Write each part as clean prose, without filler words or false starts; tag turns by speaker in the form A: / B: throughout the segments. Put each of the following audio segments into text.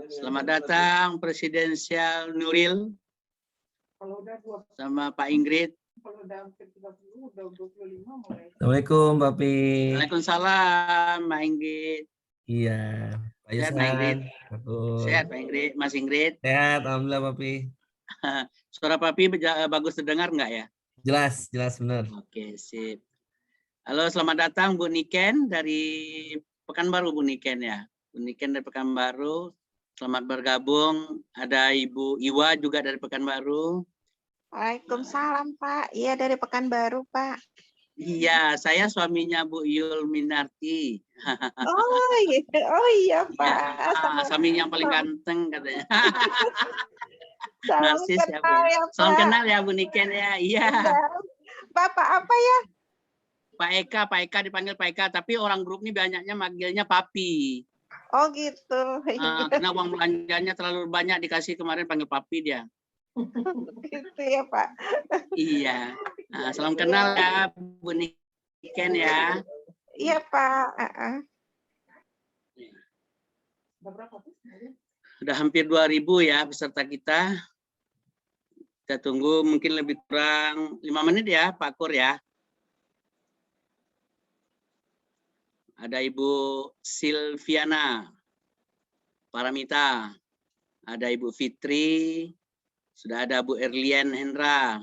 A: Selamat datang Presidensial Nuril sama Pak Ingrid.
B: Assalamualaikum, Mbak Pi.
A: Waalaikumsalam, Mbak Ingrid.
B: Iya, Pak
A: Sehat,
B: Yusan.
A: Mbak Ingrid.
B: Betul.
A: Sehat, Pak Ingrid. Mas Ingrid.
B: Sehat, alhamdulillah, Mbak Pi.
A: Suara Pak Pi bagus terdengar nggak ya?
B: Jelas, jelas benar.
A: Oke, sip. Halo, selamat datang Bu Niken dari Pekanbaru, Bu Niken ya. Bu Niken dari Pekanbaru. Selamat bergabung. Ada Ibu Iwa juga dari Pekanbaru.
C: Waalaikumsalam, Pak. Iya, dari Pekanbaru, Pak.
A: Iya, saya suaminya Bu Yul Minarti.
C: Oh iya, Pak.
A: Ya, suami yang paling ganteng katanya.
C: Salam
A: Narsis ya, Bu.
C: kenal ya, Pak.
A: Salam kenal ya, Bu Niken ya. Iya.
C: Bapak apa ya?
A: Pak Eka dipanggil Pak Eka, tapi orang grup ini banyaknya manggilnya Papi.
C: Oh gitu.
A: Karena uang belanjanya terlalu banyak dikasih kemarin panggil Papi dia.
C: Gitu ya, Pak.
A: Iya. Nah, salam kenal ya, Bu Niken ya.
C: Iya, Pak.
A: Udah hampir 2.000 ya peserta kita. Kita tunggu mungkin lebih kurang 5 menit ya, Pak Kur ya. Ada Ibu Silviana Paramita, ada Ibu Fitri, sudah ada Bu Erlian Hendra,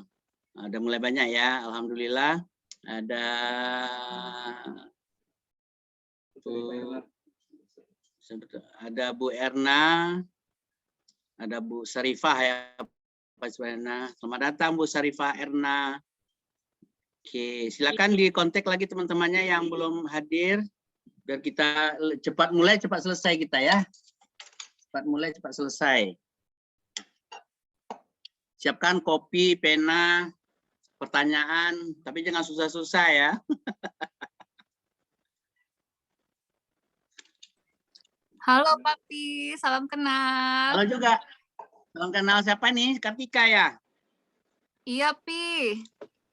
A: ada mulai banyak ya, alhamdulillah. Ada Bu Erna, ada Bu Sarifah ya, Pak Suwana. Selamat datang Bu Sarifah Erna. Oke, silakan dikontak lagi teman-temannya yang belum hadir. Biar kita cepat mulai, cepat selesai kita ya. Cepat mulai, cepat selesai. Siapkan kopi, pena, pertanyaan, tapi jangan susah-susah ya.
D: Halo Papi, salam kenal.
A: Halo juga. Salam kenal siapa nih? Kartika ya?
D: Iya Pi,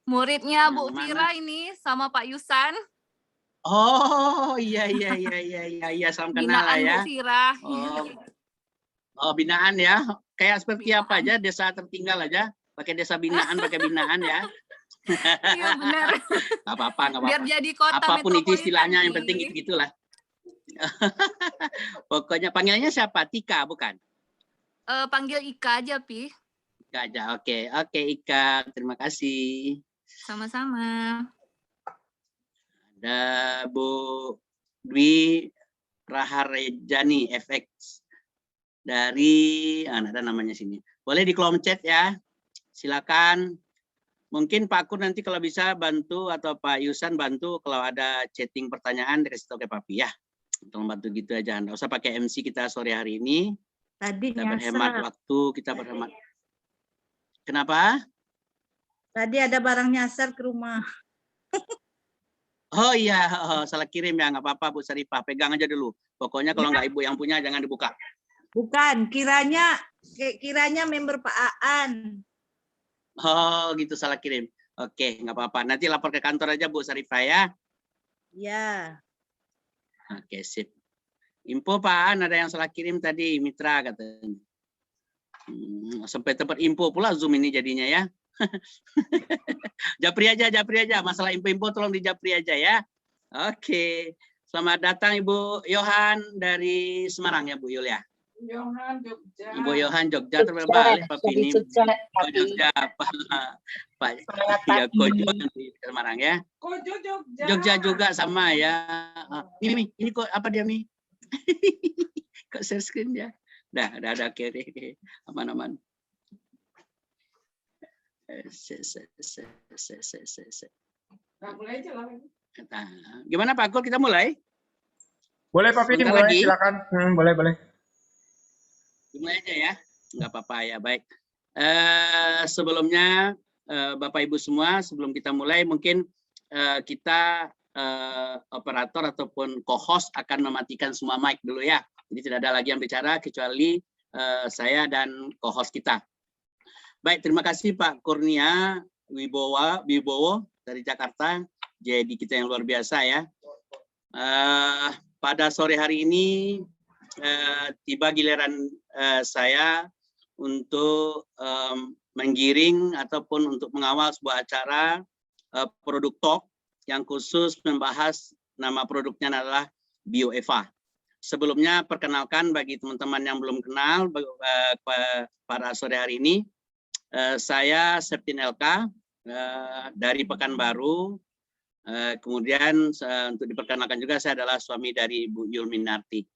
D: muridnya
A: Yang
D: Bu
A: mana?
D: Fira ini sama Pak Yusan.
A: Oh iya, salam kenal lah
D: Binaan
A: ya.
D: Bu Fira.
A: Oh, binaan ya. Kayak seperti binaan. Apa aja, desa tertinggal aja. Pakai desa binaan, pakai binaan ya.
D: Iya benar.
A: Nggak apa-apa.
D: Biar jadi kota
A: apapun itu istilahnya, yang
D: Pi.
A: penting gitulah. Pokoknya panggilannya siapa? Tika, bukan?
D: Panggil Ika aja Pi.
A: Ika aja, oke Ika. Terima kasih.
D: Sama-sama.
A: Ada Bu Dwi Raharejani FX dari ada namanya sini. Boleh di kolom chat ya. Silakan. Mungkin Pak Kur nanti kalau bisa bantu atau Pak Yusan bantu kalau ada chatting pertanyaan dikasih tahu ke Papi ya. Tolong bantu gitu aja. Nggak usah pakai MC kita sore hari ini.
E: Tadi
A: kita berhemat waktu, kita berhemat. Kenapa?
E: Tadi ada barang nyasar ke rumah.
A: Oh iya, salah kirim ya, nggak apa-apa Bu Sarifah, pegang aja dulu. Pokoknya kalau nggak Ibu yang punya jangan dibuka.
E: Bukan, kiranya member Pak Aan.
A: Oh gitu, salah kirim. Oke, nggak apa-apa. Nanti lapor ke kantor aja Bu Sarifah ya.
E: Ya.
A: Oke, sip. Info Pak Aan ada yang salah kirim tadi, Mitra katanya. Sampai tempat info pula Zoom ini jadinya ya. Japri aja. Masalah info-info tolong di Japri aja ya. Oke. Selamat datang Ibu Yohan dari Semarang ya Bu Yul ya.
F: Yohan Jogja.
A: Ibu Yohan Jogja terbalik Pak ini. Jogja Pak. Ya Kojo di Semarang ya.
F: Kojo Jogja.
A: Jogja juga sama ya. Ini kok apa dia Mi? Kok share screen ya? Dah ada kiri aman-aman.
F: Nah, mulai aja lah.
A: Gimana Pak Kur, kita mulai?
G: Boleh Pak Pidi, mulai silakan. Boleh.
A: Mulai aja ya, nggak apa-apa ya, baik. Sebelumnya Bapak Ibu semua, sebelum kita mulai mungkin kita operator ataupun co-host akan mematikan semua mic dulu ya. Jadi tidak ada lagi yang bicara kecuali saya dan co-host kita. Baik, terima kasih Pak Kurnia Wibowo dari Jakarta. Jadi kita yang luar biasa ya. Pada sore hari ini tiba giliran saya untuk menggiring ataupun untuk mengawal sebuah acara produk talk yang khusus membahas nama produknya adalah BioEva. Sebelumnya perkenalkan bagi teman-teman yang belum kenal pada sore hari ini, saya Septin LK dari Pekanbaru. Kemudian untuk diperkenalkan juga saya adalah suami dari Bu Yulminarti.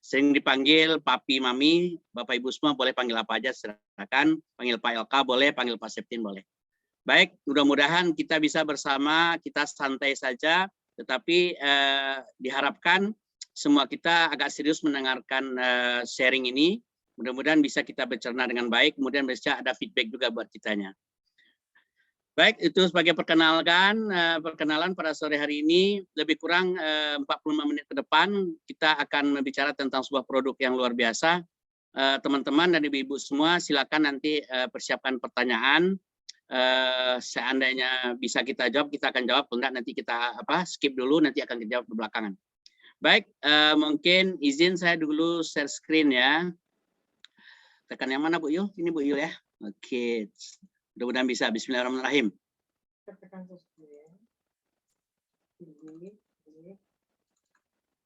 A: Sering dipanggil Papi, Mami, Bapak Ibu semua boleh panggil apa aja, silakan. Panggil Pak LK boleh, panggil Pak Septin boleh. Baik, mudah-mudahan kita bisa bersama, kita santai saja, tetapi diharapkan semua kita agak serius mendengarkan sharing ini. Mudah-mudahan bisa kita bercerna dengan baik, kemudian bisa ada feedback juga buat kitanya. Baik, itu sebagai perkenalan pada sore hari ini. Lebih kurang 45 menit ke depan, kita akan berbicara tentang sebuah produk yang luar biasa. Teman-teman dan ibu-ibu semua, silakan nanti persiapkan pertanyaan. Seandainya bisa kita jawab, kita akan jawab. Kalau enggak, nanti kita skip dulu, nanti akan kita jawab di belakangan. Baik, mungkin izin saya dulu share screen ya. Tekan yang mana Bu Yul? Ini Bu Yul ya. Oke, mudah-mudahan bisa. Bismillahirrahmanirrahim.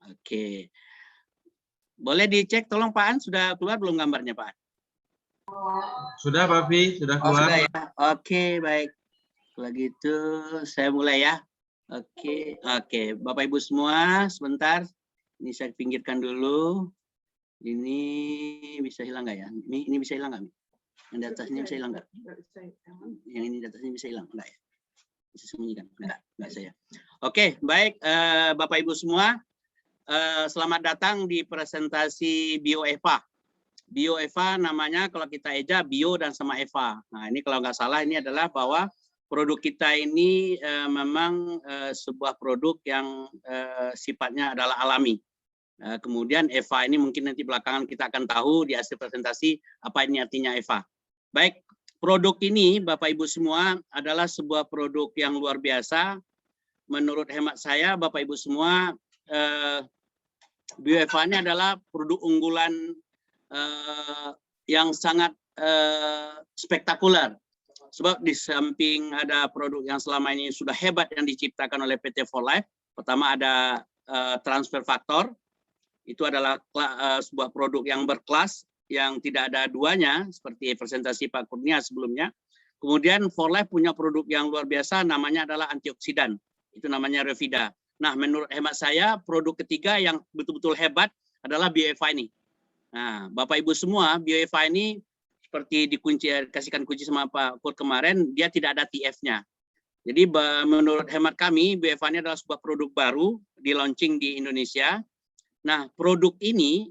A: Oke, boleh dicek tolong Pak An, sudah keluar belum gambarnya Pak An?
G: Sudah Pak Pi, sudah
A: Oh,
G: keluar.
A: sudah ya. Oke, baik. Kalau gitu saya mulai ya. Oke, Bapak Ibu semua, sebentar. Ini saya pinggirkan dulu. Ini bisa hilang nggak ya? Ini bisa hilang nggak? Yang di atasnya bisa hilang nggak? Yang ini di atasnya bisa hilang nggak ya? Bisa sembunyikan? Nggak saya. Oke, baik Bapak Ibu semua. Selamat datang di presentasi BioEva. BioEva namanya kalau kita eja bio dan sama Eva. Nah ini kalau nggak salah ini adalah bahwa produk kita ini memang sebuah produk yang sifatnya adalah alami. Kemudian Eva ini mungkin nanti belakangan kita akan tahu di hasil presentasi apa ini artinya Eva. Baik, produk ini Bapak Ibu semua adalah sebuah produk yang luar biasa. Menurut hemat saya Bapak Ibu semua, BioEva ini adalah produk unggulan yang sangat spektakuler. Sebab di samping ada produk yang selama ini sudah hebat yang diciptakan oleh PT For Life, pertama ada transfer faktor, itu adalah sebuah produk yang berkelas, yang tidak ada duanya, seperti presentasi Pak Kurnia sebelumnya. Kemudian For Life punya produk yang luar biasa, namanya adalah antioksidan, itu namanya Revida. Nah, menurut hemat saya, produk ketiga yang betul-betul hebat adalah BioEva ini. Nah, Bapak Ibu semua, BioEva ini seperti kasihkan kunci sama Pak Kurt kemarin, dia tidak ada TF-nya. Jadi menurut hemat kami, BioEva ini adalah sebuah produk baru, di launching di Indonesia. Nah, produk ini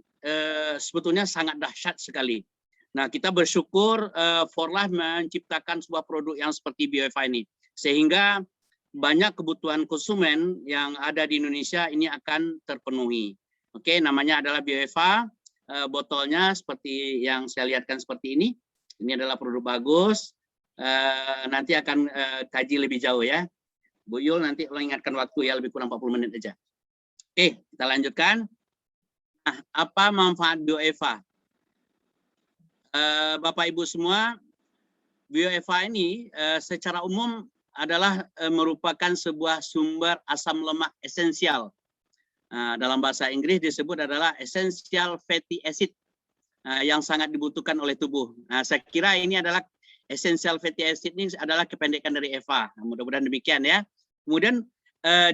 A: sebetulnya sangat dahsyat sekali. Nah, kita bersyukur For Life menciptakan sebuah produk yang seperti BioEva ini. Sehingga banyak kebutuhan konsumen yang ada di Indonesia ini akan terpenuhi. Oke, namanya adalah BioEva. Botolnya seperti yang saya lihatkan seperti ini. Ini adalah produk bagus. Nanti akan kaji lebih jauh ya. Bu Yul nanti ingatkan waktu ya, lebih kurang 40 menit aja. Oke, kita lanjutkan. Nah, apa manfaat BioEva? Bapak Ibu semua, BioEva ini secara umum adalah merupakan sebuah sumber asam lemak esensial. Dalam bahasa Inggris disebut adalah essential fatty acid yang sangat dibutuhkan oleh tubuh. Nah, saya kira ini adalah essential fatty acid ini adalah kependekan dari EVA. Nah, mudah-mudahan demikian ya. Kemudian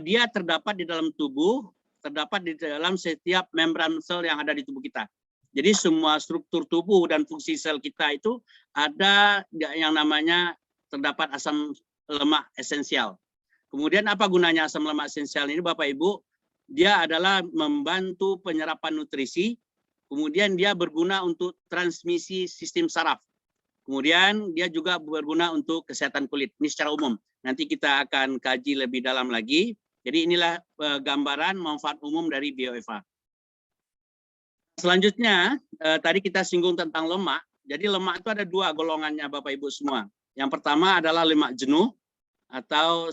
A: dia terdapat di dalam tubuh, terdapat di dalam setiap membran sel yang ada di tubuh kita. Jadi semua struktur tubuh dan fungsi sel kita itu ada yang namanya terdapat asam lemak esensial. Kemudian apa gunanya asam lemak esensial ini Bapak Ibu? Dia adalah membantu penyerapan nutrisi, kemudian dia berguna untuk transmisi sistem saraf. Kemudian dia juga berguna untuk kesehatan kulit. Ini secara umum. Nanti kita akan kaji lebih dalam lagi. Jadi inilah gambaran manfaat umum dari BioEva. Selanjutnya, tadi kita singgung tentang lemak. Jadi lemak itu ada dua golongannya Bapak Ibu semua. Yang pertama adalah lemak jenuh atau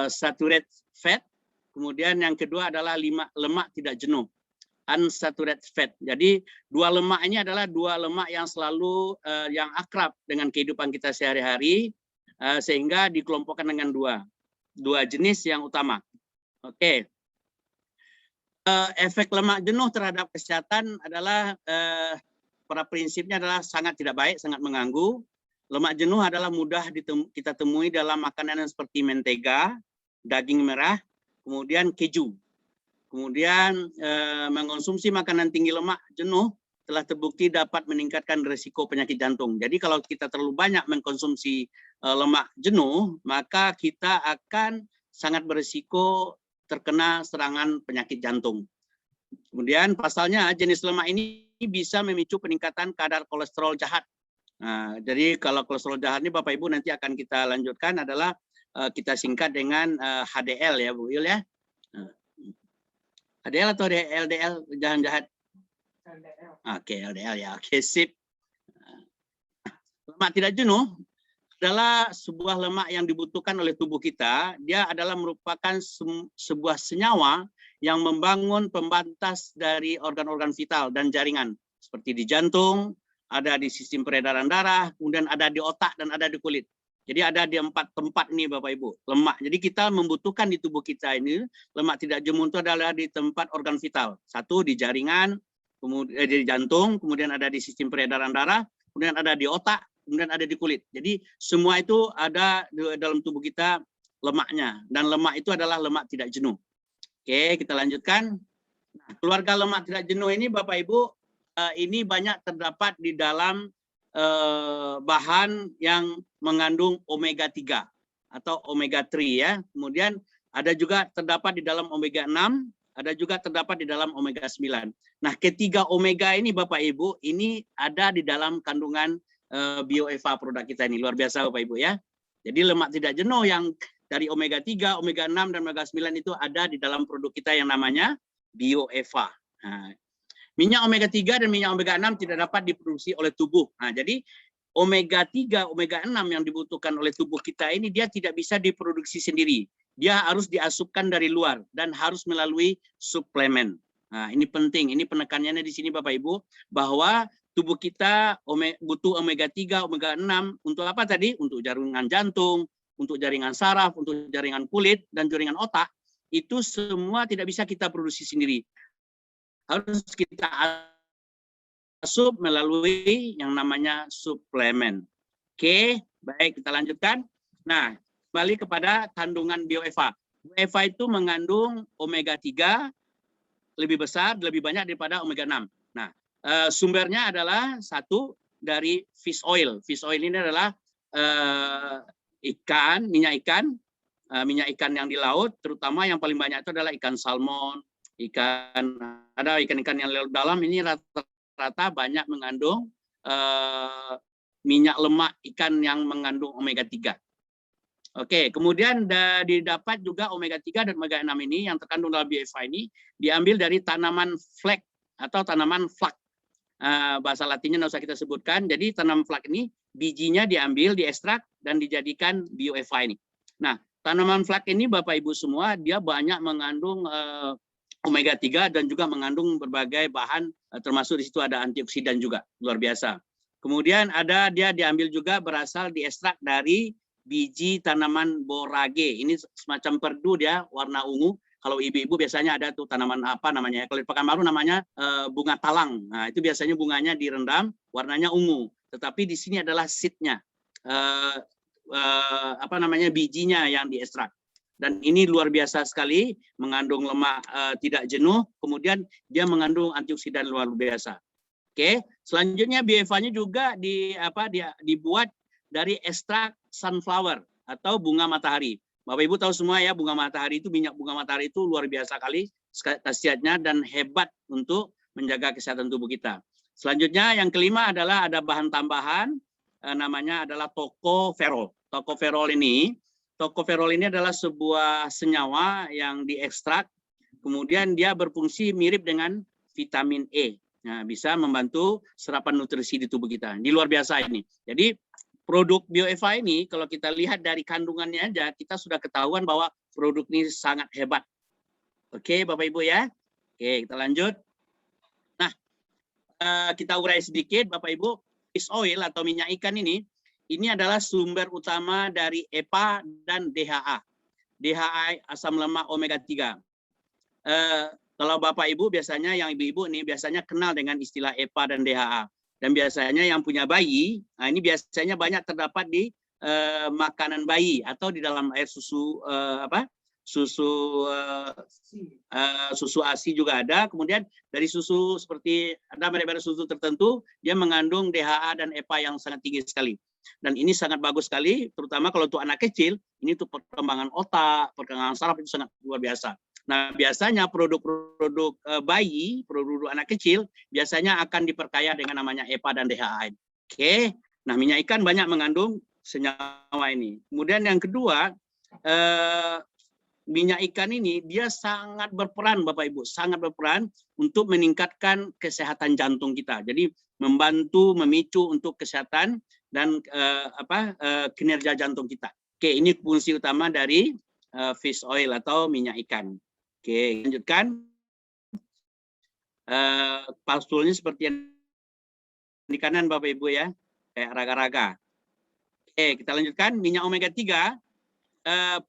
A: saturated fat. Kemudian yang kedua adalah lemak tidak jenuh. unsaturated fat. Jadi dua lemak ini adalah dua lemak yang selalu yang akrab dengan kehidupan kita sehari-hari, sehingga dikelompokkan dengan dua jenis yang utama. Oke. Efek lemak jenuh terhadap kesehatan adalah pada prinsipnya adalah sangat tidak baik, sangat mengganggu. Lemak jenuh adalah mudah kita temui dalam makanan seperti mentega, daging merah, kemudian keju. Kemudian mengonsumsi makanan tinggi lemak jenuh telah terbukti dapat meningkatkan risiko penyakit jantung. Jadi kalau kita terlalu banyak mengkonsumsi lemak jenuh, maka kita akan sangat berisiko terkena serangan penyakit jantung. Kemudian pasalnya jenis lemak ini bisa memicu peningkatan kadar kolesterol jahat. Nah, jadi kalau kolesterol jahat ini Bapak Ibu nanti akan kita lanjutkan adalah kita singkat dengan HDL ya Bu Yul ya. HDL atau LDL jahat?
F: LDL.
A: Oke, LDL ya. Oke, sip. Lemak tidak jenuh adalah sebuah lemak yang dibutuhkan oleh tubuh kita. Dia adalah merupakan sebuah senyawa yang membangun pembatas dari organ-organ vital dan jaringan. Seperti di jantung, ada di sistem peredaran darah, kemudian ada di otak dan ada di kulit. Jadi ada di 4 tempat nih Bapak Ibu, lemak. Jadi kita membutuhkan di tubuh kita ini, lemak tidak jenuh itu adalah di tempat organ vital. Satu di jaringan, kemudian di jantung, kemudian ada di sistem peredaran darah, kemudian ada di otak, kemudian ada di kulit. Jadi semua itu ada di dalam tubuh kita lemaknya. Dan lemak itu adalah lemak tidak jenuh. Oke, kita lanjutkan. Nah, keluarga lemak tidak jenuh ini Bapak Ibu, ini banyak terdapat di dalam bahan yang mengandung omega 3 atau omega 3 ya. Kemudian ada juga terdapat di dalam omega 6, ada juga terdapat di dalam omega 9. Nah, ketiga omega ini Bapak Ibu, ini ada di dalam kandungan BioEva produk kita ini. Luar biasa Bapak Ibu ya. Jadi lemak tidak jenuh yang dari omega 3, omega 6 dan omega 9 itu ada di dalam produk kita yang namanya BioEva. Nah, minyak omega 3 dan minyak omega 6 tidak dapat diproduksi oleh tubuh. Nah, jadi omega 3, omega 6 yang dibutuhkan oleh tubuh kita ini dia tidak bisa diproduksi sendiri. Dia harus diasupkan dari luar dan harus melalui suplemen. Nah, ini penting. Ini penekanannya di sini Bapak Ibu bahwa tubuh kita butuh omega 3, omega 6 untuk apa tadi? Untuk jaringan jantung, untuk jaringan saraf, untuk jaringan kulit dan jaringan otak. Itu semua tidak bisa kita produksi sendiri. Harus kita asup melalui yang namanya suplemen. Oke, baik kita lanjutkan. Nah, kembali kepada kandungan BioEva. BioEva itu mengandung omega 3 lebih besar, lebih banyak daripada omega 6. Nah, sumbernya adalah satu dari fish oil. Fish oil ini adalah minyak ikan yang di laut, terutama yang paling banyak itu adalah ikan salmon, ada ikan-ikan yang dalam ini rata-rata banyak mengandung minyak lemak ikan yang mengandung omega 3. Oke, kemudian didapat juga omega 3 dan omega 6 ini yang terkandung dalam BioEva ini diambil dari tanaman flax atau tanaman flak. Bahasa latinnya tidak usah kita sebutkan. Jadi tanaman flak ini bijinya diambil, diekstrak dan dijadikan BioEva ini. Nah, tanaman flak ini Bapak Ibu semua dia banyak mengandung omega 3 dan juga mengandung berbagai bahan, termasuk di situ ada antioksidan juga, luar biasa. Kemudian dia diambil juga berasal diekstrak dari biji tanaman borage. Ini semacam perdu dia, warna ungu. Kalau ibu-ibu biasanya ada tuh tanaman apa namanya? Kalau di Pekanbaru namanya bunga talang. Nah, itu biasanya bunganya direndam, warnanya ungu. Tetapi di sini adalah seednya, bijinya yang diekstrak. Dan ini luar biasa sekali, mengandung lemak tidak jenuh, kemudian dia mengandung antioksidan luar biasa. Oke, selanjutnya BioEva-nya juga dibuat dari ekstrak sunflower atau bunga matahari. Bapak Ibu tahu semua ya, bunga matahari itu, minyak bunga matahari itu luar biasa kali khasiatnya dan hebat untuk menjaga kesehatan tubuh kita. Selanjutnya yang kelima adalah ada bahan tambahan, namanya adalah tocopherol. Tocopherol ini adalah sebuah senyawa yang diekstrak, kemudian dia berfungsi mirip dengan vitamin E. Nah, bisa membantu serapan nutrisi di tubuh kita. Ini luar biasa ini. Jadi produk BioEva ini kalau kita lihat dari kandungannya aja, kita sudah ketahuan bahwa produk ini sangat hebat. Oke, Bapak Ibu ya. Oke, kita lanjut. kita urai sedikit, Bapak Ibu, fish oil atau minyak ikan ini adalah sumber utama dari EPA dan DHA. DHA asam lemak omega 3. Kalau Bapak Ibu biasanya, yang ibu-ibu nih biasanya kenal dengan istilah EPA dan DHA. Dan biasanya yang punya bayi, nah ini biasanya banyak terdapat di makanan bayi atau di dalam air susu susu ASI juga ada. Kemudian dari susu seperti ada merek-merek susu tertentu dia mengandung DHA dan EPA yang sangat tinggi sekali. Dan ini sangat bagus sekali, terutama kalau untuk anak kecil, ini untuk perkembangan otak, perkembangan saraf itu sangat luar biasa. Nah, biasanya produk-produk bayi, produk anak kecil, biasanya akan diperkaya dengan namanya EPA dan DHA. Oke, nah minyak ikan banyak mengandung senyawa ini. Kemudian yang kedua, minyak ikan ini dia sangat berperan, Bapak Ibu, sangat berperan untuk meningkatkan kesehatan jantung kita. Jadi membantu, memicu untuk kesehatan dan kinerja jantung kita. Oke, ini fungsi utama dari fish oil atau minyak ikan. Oke, lanjutkan. Pasturnya seperti yang di kanan Bapak Ibu ya, kayak raga-raga. Oke, kita lanjutkan. Minyak omega 3,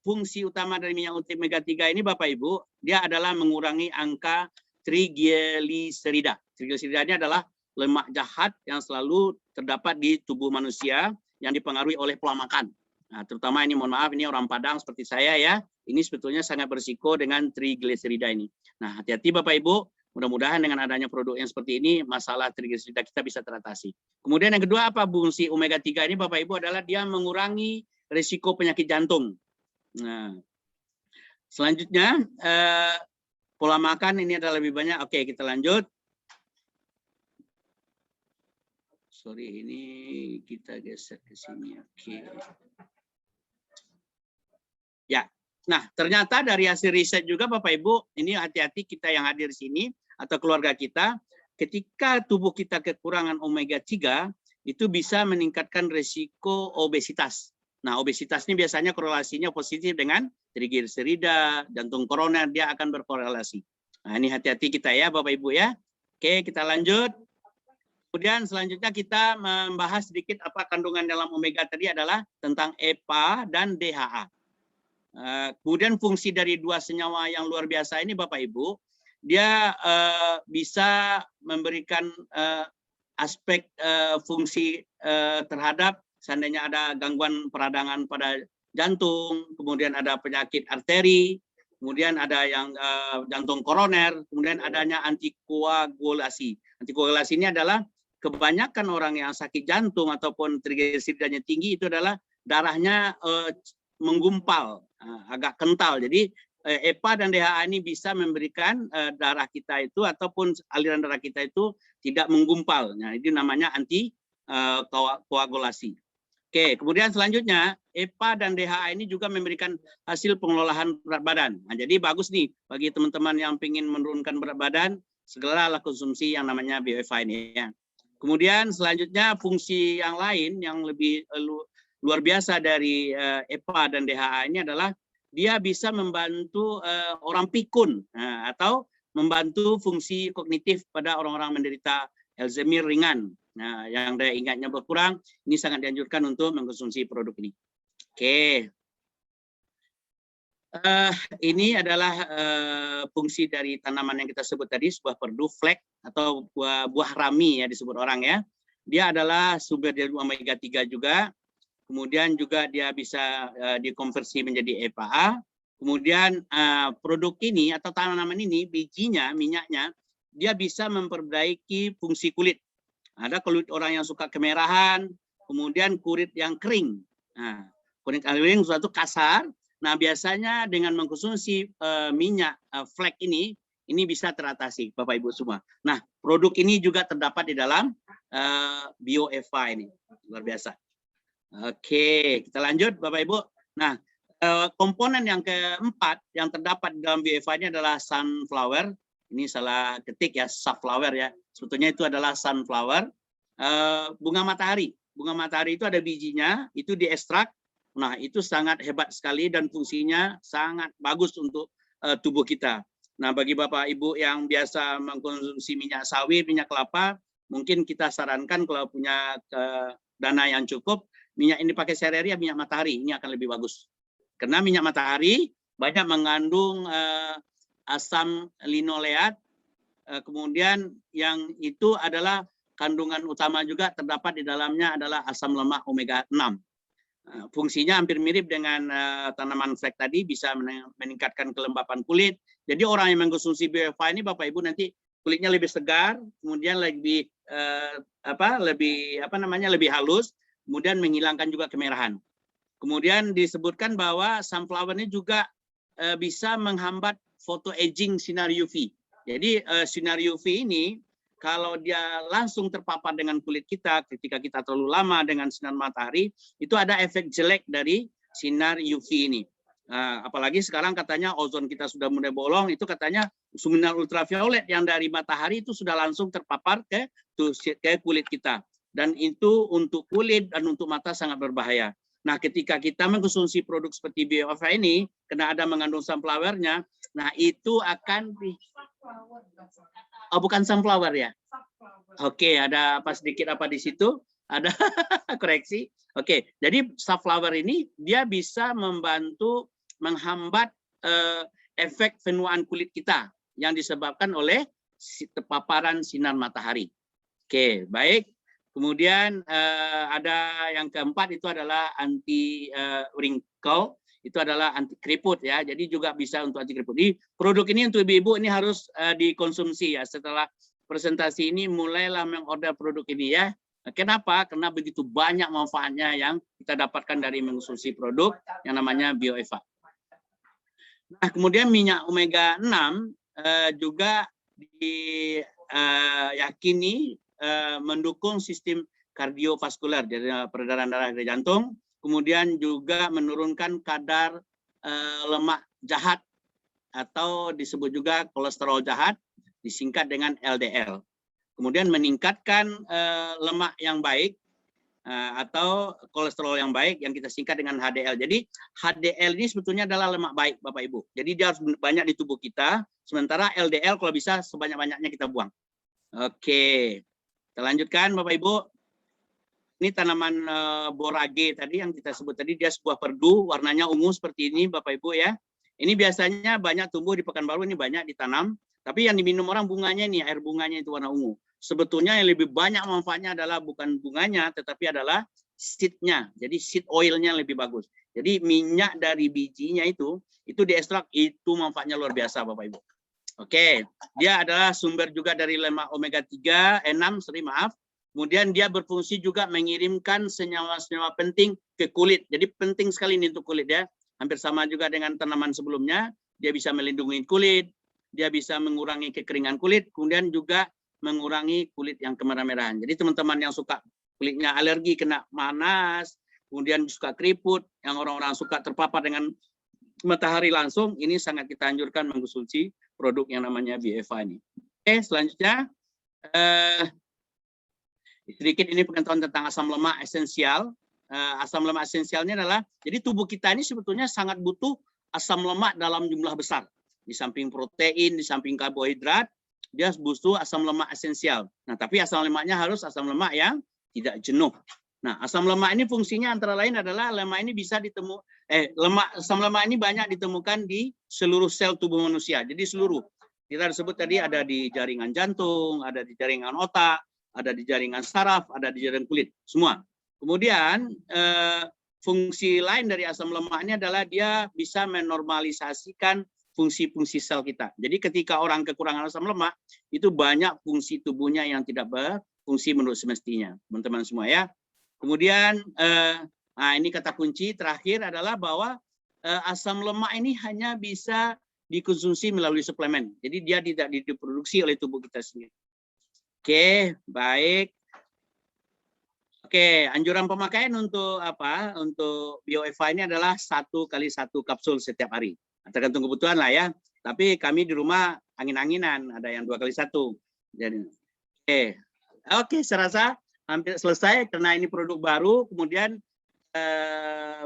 A: fungsi utama dari minyak omega 3 ini Bapak Ibu, dia adalah mengurangi angka trigliserida. Trigliserida ini adalah lemak jahat yang selalu terdapat di tubuh manusia yang dipengaruhi oleh pola makan. Nah, terutama ini mohon maaf, ini orang Padang seperti saya ya, ini sebetulnya sangat berisiko dengan trigliserida ini. Nah, hati-hati Bapak Ibu, mudah-mudahan dengan adanya produk yang seperti ini, masalah trigliserida kita bisa teratasi. Kemudian yang kedua apa fungsi omega 3 ini Bapak Ibu adalah dia mengurangi risiko penyakit jantung. Nah, selanjutnya pola makan ini adalah lebih banyak. Oke, kita lanjut. Sorry, ini kita geser ke sini. Oke. Ya, nah ternyata dari hasil riset juga Bapak Ibu, ini hati-hati kita yang hadir di sini atau keluarga kita, ketika tubuh kita kekurangan omega 3, itu bisa meningkatkan risiko obesitas. Nah, obesitas ini biasanya korelasinya positif dengan trigliserida, jantung koroner, dia akan berkorelasi. Nah, ini hati-hati kita ya Bapak Ibu ya. Oke, kita lanjut. Kemudian selanjutnya kita membahas sedikit apa kandungan dalam omega tadi adalah tentang EPA dan DHA. Kemudian fungsi dari dua senyawa yang luar biasa ini Bapak Ibu, dia bisa memberikan aspek fungsi terhadap seandainya ada gangguan peradangan pada jantung, kemudian ada penyakit arteri, kemudian ada yang jantung koroner, kemudian adanya antikoagulasi. Antikoagulasi ini adalah kebanyakan orang yang sakit jantung ataupun trigliseridanya tinggi itu adalah darahnya menggumpal, agak kental. Jadi EPA dan DHA ini bisa memberikan darah kita itu ataupun aliran darah kita itu tidak menggumpal. Nah, itu namanya antikoagulasi. Oke, kemudian selanjutnya EPA dan DHA ini juga memberikan hasil pengelolaan berat badan. Nah, jadi bagus nih bagi teman-teman yang ingin menurunkan berat badan, segeralah konsumsi yang namanya BioFA ini ya. Kemudian selanjutnya fungsi yang lain yang lebih luar biasa dari EPA dan DHA ini adalah dia bisa membantu orang pikun atau membantu fungsi kognitif pada orang-orang menderita Alzheimer ringan. Nah, yang daya ingatnya berkurang, ini sangat dianjurkan untuk mengkonsumsi produk ini. Oke. Ini adalah fungsi dari tanaman yang kita sebut tadi, sebuah perdu flek atau buah rami ya disebut orang ya. Dia adalah sumber dari omega 3 juga. Kemudian juga dia bisa dikonversi menjadi EPA. Kemudian produk ini atau tanaman ini, bijinya, minyaknya, dia bisa memperbaiki fungsi kulit. Ada kulit orang yang suka kemerahan, kemudian kulit yang kering. Nah, kulit kering suatu kasar. Nah, biasanya dengan mengkonsumsi minyak flek ini bisa teratasi, Bapak Ibu semua. Nah, produk ini juga terdapat di dalam BioFA ini, luar biasa. Oke, kita lanjut Bapak Ibu. Nah, komponen yang keempat yang terdapat di dalam BioFA ini adalah sunflower. Ini salah ketik ya, sunflower ya. Sebetulnya itu adalah sunflower. Bunga matahari. Bunga matahari itu ada bijinya, itu diekstrak. Nah, itu sangat hebat sekali dan fungsinya sangat bagus untuk tubuh kita. Nah, bagi Bapak Ibu yang biasa mengkonsumsi minyak sawit, minyak kelapa, mungkin kita sarankan kalau punya dana yang cukup, minyak ini pakai sehari-hari ya minyak matahari, ini akan lebih bagus. Karena minyak matahari banyak mengandung asam linoleat, kemudian yang itu adalah kandungan utama juga terdapat di dalamnya adalah asam lemak omega 6. Fungsinya hampir mirip dengan tanaman flek tadi, bisa meningkatkan kelembapan kulit. Jadi orang yang mengkonsumsi BioFA ini Bapak Ibu nanti kulitnya lebih segar, kemudian lebih lebih halus, kemudian menghilangkan juga kemerahan. Kemudian disebutkan bahwa sunflower ini juga bisa menghambat photo aging sinar UV. Jadi sinar UV ini kalau dia langsung terpapar dengan kulit kita ketika kita terlalu lama dengan sinar matahari, itu ada efek jelek dari sinar UV ini. Apalagi sekarang katanya ozon kita sudah mulai bolong, itu katanya sinar ultraviolet yang dari matahari itu sudah langsung terpapar ke kulit kita. Dan itu untuk kulit dan untuk mata sangat berbahaya. Nah, ketika kita mengkonsumsi produk seperti BioFA ini, karena ada mengandung sunflower-nya, nah itu akan bukan sunflower ya? Oke, ada apa sedikit apa di situ? Ada koreksi. Oke, jadi sunflower ini dia bisa membantu menghambat efek penuaan kulit kita yang disebabkan oleh paparan sinar matahari. Oke, baik. Kemudian ada yang keempat itu adalah anti wrinkle. Itu adalah anti keriput ya, jadi juga bisa untuk anti keriput. Di produk ini untuk ibu-ibu ini harus dikonsumsi ya. Setelah presentasi ini mulailah mengorder produk ini ya. Kenapa? Karena begitu banyak manfaatnya yang kita dapatkan dari mengkonsumsi produk yang namanya BioFA. Nah, kemudian minyak omega 6 juga diyakini mendukung sistem kardiovaskular, jadi peredaran darah dari jantung. Kemudian juga menurunkan kadar lemak jahat atau disebut juga kolesterol jahat, disingkat dengan LDL. Kemudian meningkatkan lemak yang baik atau kolesterol yang baik yang kita singkat dengan HDL. Jadi HDL ini sebetulnya adalah lemak baik Bapak Ibu. Jadi dia harus banyak di tubuh kita, sementara LDL kalau bisa sebanyak-banyaknya kita buang. Oke, kita lanjutkan Bapak Ibu. Ini tanaman borage tadi yang kita sebut tadi, dia sebuah perdu, warnanya ungu seperti ini Bapak Ibu ya. Ini biasanya banyak tumbuh di Pekanbaru, ini banyak ditanam. Tapi yang diminum orang bunganya nih, air bunganya itu warna ungu. Sebetulnya yang lebih banyak manfaatnya adalah bukan bunganya, tetapi adalah seed-nya. Jadi seed oil-nya lebih bagus. Jadi minyak dari bijinya itu diekstrak, itu manfaatnya luar biasa Bapak Ibu. Oke, dia adalah sumber juga dari lemak omega 3, 6, maaf. Kemudian dia berfungsi juga mengirimkan senyawa-senyawa penting ke kulit. Jadi penting sekali ini untuk kulit ya. Hampir sama juga dengan tanaman sebelumnya. Dia bisa melindungi kulit, dia bisa mengurangi kekeringan kulit, kemudian juga mengurangi kulit yang kemerah-merahan. Jadi teman-teman yang suka kulitnya alergi, kena panas, kemudian suka keriput, yang orang-orang suka terpapar dengan matahari langsung, ini sangat kita anjurkan mengkonsumsi produk yang namanya BioFA ini. Oke, selanjutnya. Sedikit ini pengetahuan tentang asam lemak esensial. Asam lemak esensialnya adalah, jadi tubuh kita ini sebetulnya sangat butuh asam lemak dalam jumlah besar. Di samping protein, di samping karbohidrat, dia butuh asam lemak esensial. Nah, tapi asam lemaknya harus asam lemak yang tidak jenuh. Nah, asam lemak ini fungsinya antara lain adalah lemak ini bisa asam lemak ini banyak ditemukan di seluruh sel tubuh manusia. Jadi seluruh. Kita disebut tadi ada di jaringan jantung, ada di jaringan otak, ada di jaringan saraf, ada di jaringan kulit, semua. Kemudian fungsi lain dari asam lemak ini adalah dia bisa menormalisasikan fungsi-fungsi sel kita. Jadi ketika orang kekurangan asam lemak, itu banyak fungsi tubuhnya yang tidak berfungsi menurut semestinya, teman-teman semua ya. Kemudian ini kata kunci terakhir adalah bahwa asam lemak ini hanya bisa dikonsumsi melalui suplemen. Jadi dia tidak diproduksi oleh tubuh kita sendiri. Oke, baik. Oke, anjuran pemakaian untuk apa? Untuk BioFA ini adalah 1 kali 1 kapsul setiap hari. Tergantung kebutuhan lah ya. Tapi kami di rumah angin-anginan, ada yang 2 kali 1. Jadi, oke, saya rasa hampir selesai karena ini produk baru. Kemudian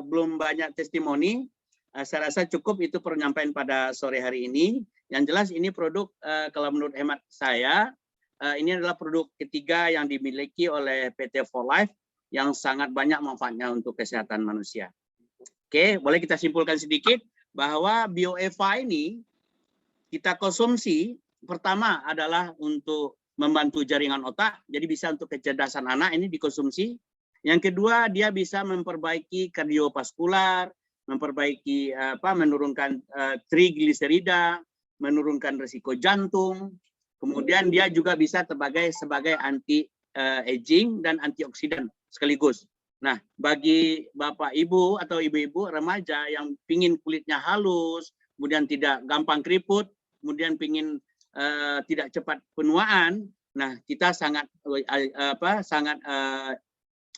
A: belum banyak testimoni. Saya rasa cukup itu penyampaian pada sore hari ini. Yang jelas ini produk kalau menurut hemat saya ini adalah produk ketiga yang dimiliki oleh PT For Life yang sangat banyak manfaatnya untuk kesehatan manusia. Oke, boleh kita simpulkan sedikit bahwa BioEva ini kita konsumsi pertama adalah untuk membantu jaringan otak, jadi bisa untuk kecerdasan anak ini dikonsumsi. Yang kedua, dia bisa memperbaiki kardiovaskular, memperbaiki menurunkan trigliserida, menurunkan risiko jantung. Kemudian dia juga bisa sebagai anti aging dan antioksidan sekaligus. Nah, bagi Bapak Ibu atau ibu-ibu remaja yang pingin kulitnya halus, kemudian tidak gampang keriput, kemudian pingin tidak cepat penuaan, nah kita sangat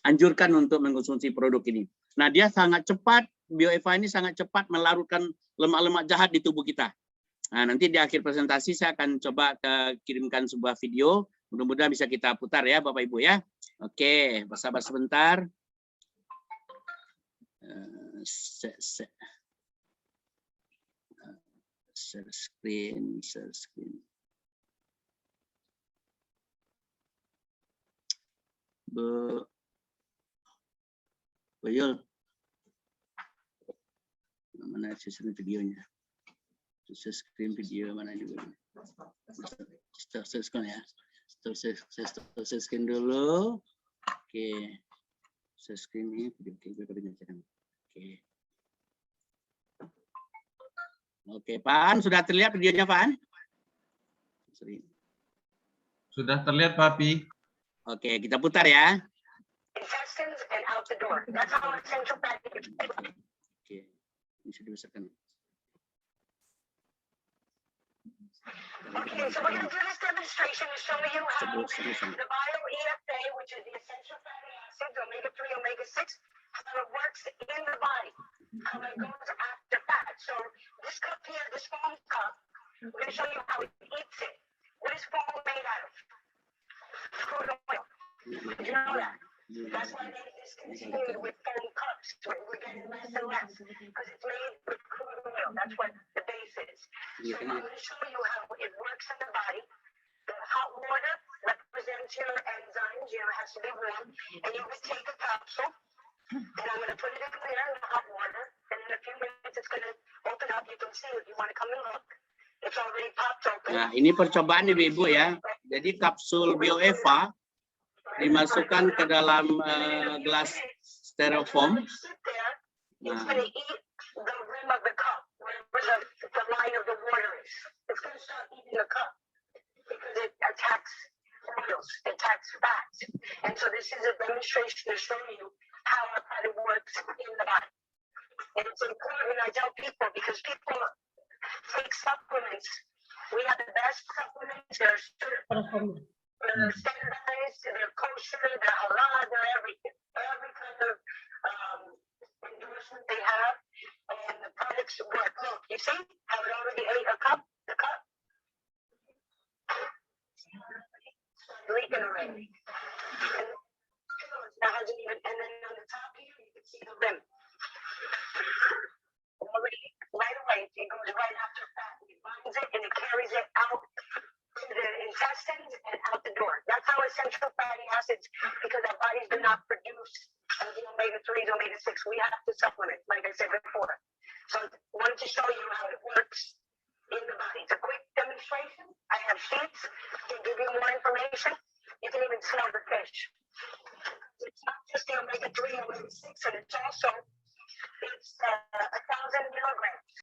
A: anjurkan untuk mengkonsumsi produk ini. Nah, dia sangat cepat, BioEva ini sangat cepat melarutkan lemak-lemak jahat di tubuh kita. Nah, nanti di akhir presentasi saya akan coba kirimkan sebuah video, mudah-mudahan bisa kita putar ya Bapak Ibu ya. Oke, bersabar sebentar. Share screen. Bu Yul, mana share videonya? Share screen video mana juga? Start screen ya. Start screen dulu. Oke. Share screen ini video Oke. Oke, Pak, sudah terlihat videonya, Pak?
G: Sudah terlihat, Papi.
A: Oke, kita putar ya. Oke, ini sudah dibesarkan.
H: Okay, so we're going to do this demonstration to show you how the bio-EFA, which is the essential fatty acids, omega-3, omega-6, how it works in the body, how it goes after fat. So this cup here, this foam cup, we're going to show you how it eats it. What is foam made out of? Crude oil. Did you know that? That's why they discontinued with foam cups. We're getting less and less because it's made with crude oil. That's what the base is. So I'm going to show you how it works in the body. The hot water represents your enzymes. It has to be warm. And you would take a capsule, and I'm going to put it in there in the hot water. And in a few minutes, it's going to open up. You can see it. You want to come and look. It's already popped open.
A: Nah, ini percobaan Ibu-ibu ya. Jadi kapsul BioEva dimasukkan ke dalam gelas styrofoam.
H: It's going to eat the rim of the cup, where the line of the water is. It's going to start eating the cup because it attacks oils, it attacks fats. And so this is a demonstration to show you how it works in the body. And it's important, I tell people, because people take supplements. We have the best supplements. They're standardized, they're kosher, they're halal, they're everything. Every kind of endorsement they have, and the products work. Look, you see how it already ate a cup? The cup? Leaking already. And now hasn't even, and then on the top here, you can see the rim. Already, right away, it goes right after fat. It binds it and it carries it out to the intestines and out the door. That's how essential fatty acids, because our bodies do not produce the omega-3s, omega-6. We have to supplement, like I said before. So I wanted to show you how it works in the body. It's a quick demonstration. I have sheets to give you more information. You can even smell the fish. It's not just the omega-3 and omega-6, and it's also 1,000 milligrams.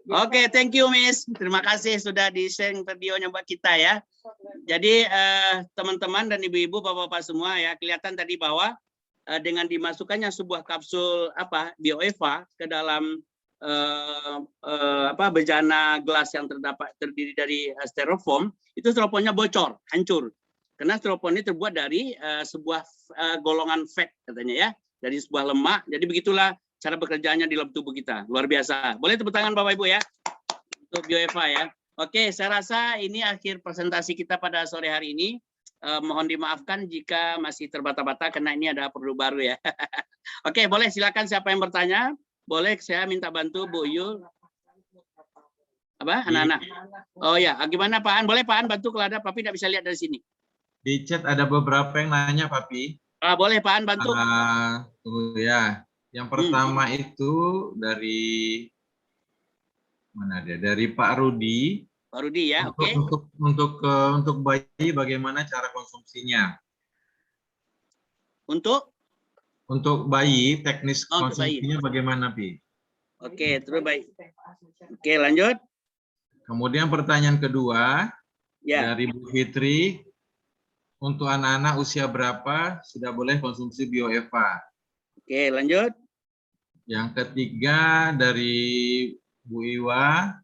A: Oke, thank you Miss. Terima kasih sudah di-share videonya buat kita ya. Jadi teman-teman dan ibu-ibu, bapak-bapak semua ya, kelihatan tadi bahwa dengan dimasukkannya sebuah kapsul BioEva ke dalam bejana gelas yang terdiri dari styrofoam, itu styrofoamnya bocor, hancur. Karena styrofoam ini terbuat dari sebuah golongan fat katanya ya, dari sebuah lemak. Jadi begitulah cara bekerjanya di dalam tubuh kita. Luar biasa. Boleh tepuk tangan Bapak Ibu ya untuk BioEva ya. Oke, saya rasa ini akhir presentasi kita pada sore hari ini. Mohon dimaafkan jika masih terbata-bata karena ini ada produk baru ya. Oke, boleh silakan siapa yang bertanya? Boleh saya minta bantu Bu Yul. Apa? Anak-anak. Oh ya, gimana Pak An? Boleh Pak An bantu kalau ada, Papi tidak bisa lihat dari sini.
I: Di chat ada beberapa yang nanya, Papi.
A: Boleh Pak An bantu.
I: Tunggu ya. Yang pertama itu dari mana dia? Dari Pak Rudi.
A: Pak Rudi ya, oke.
I: Untuk bayi bagaimana cara konsumsinya?
A: Untuk
I: bayi teknis
A: untuk bayi.
I: konsumsinya bagaimana, Pi?
A: Oke, terus baik. Oke, lanjut.
I: Kemudian pertanyaan kedua
A: Ya.
I: dari Bu Fitri, untuk anak-anak usia berapa sudah boleh konsumsi BioEva?
A: Oke, lanjut.
I: Yang ketiga dari Bu Iwa,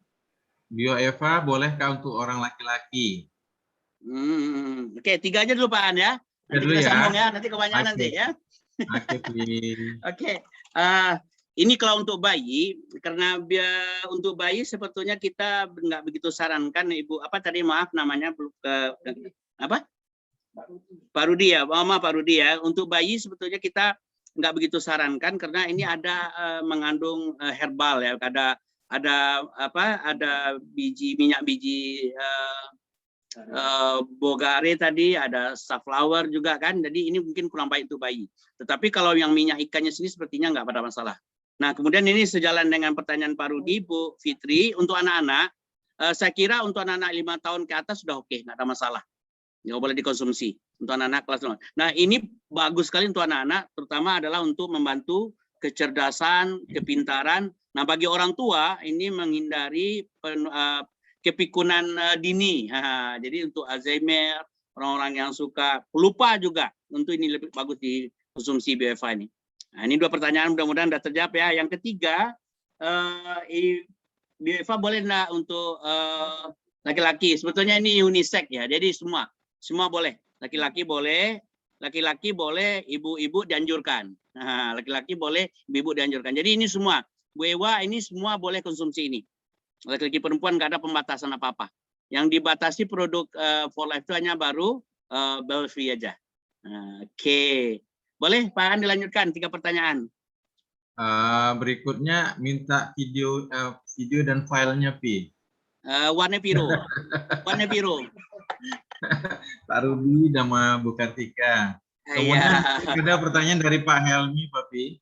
I: BioEva bolehkah untuk orang laki-laki?
A: Oke, 3 aja dulu Pak An ya. Nanti
I: Dulu
A: kita
I: ya.
A: sambung ya, nanti kebanyakan
I: Oke.
A: nanti ya.
I: Oke, Pi.
A: Oke, ini kalau untuk bayi, karena untuk bayi sebetulnya kita nggak begitu sarankan Ibu. Apa tadi maaf namanya apa? Pak Rudi ya, maaf Pak Rudi ya. Untuk bayi sebetulnya kita nggak begitu sarankan karena ini ada mengandung herbal ya. Ada minyak biji bogare tadi, ada safflower juga kan. Jadi ini mungkin kurang baik untuk bayi. Tetapi kalau yang minyak ikannya sini sepertinya nggak ada masalah. Nah, kemudian ini sejalan dengan pertanyaan Pak Rudi, Bu Fitri, untuk anak-anak, saya kira untuk anak-anak 5 tahun ke atas sudah oke, nggak ada masalah. Nggak boleh dikonsumsi untuk anak-anak kelas 5. Nah, ini bagus sekali untuk anak-anak, terutama adalah untuk membantu kecerdasan, kepintaran. Nah, bagi orang tua, ini menghindari kepikunan dini. Jadi untuk Alzheimer, orang-orang yang suka lupa juga, untuk ini lebih bagus dikonsumsi BioEva ini. Nah, ini 2 pertanyaan mudah-mudahan sudah terjawab ya. Yang ketiga, BioEva boleh enggak untuk laki-laki? Sebetulnya ini unisex ya, jadi semua boleh. Laki-laki boleh, ibu-ibu dianjurkan. Laki-laki boleh, ibu-ibu dianjurkan. Jadi ini semua, BioEva ini semua boleh konsumsi ini. Laki-laki perempuan nggak ada pembatasan apa-apa. Yang dibatasi produk for life itu hanya baru free aja. Oke. Boleh Pak An dilanjutkan 3 pertanyaan.
I: Berikutnya minta video dan filenya, Pi.
A: Warna biru. Warna biru.
I: Pak Rudi sama Bu Kartika. Kemudian ada pertanyaan dari Pak Helmi, Pak Pi.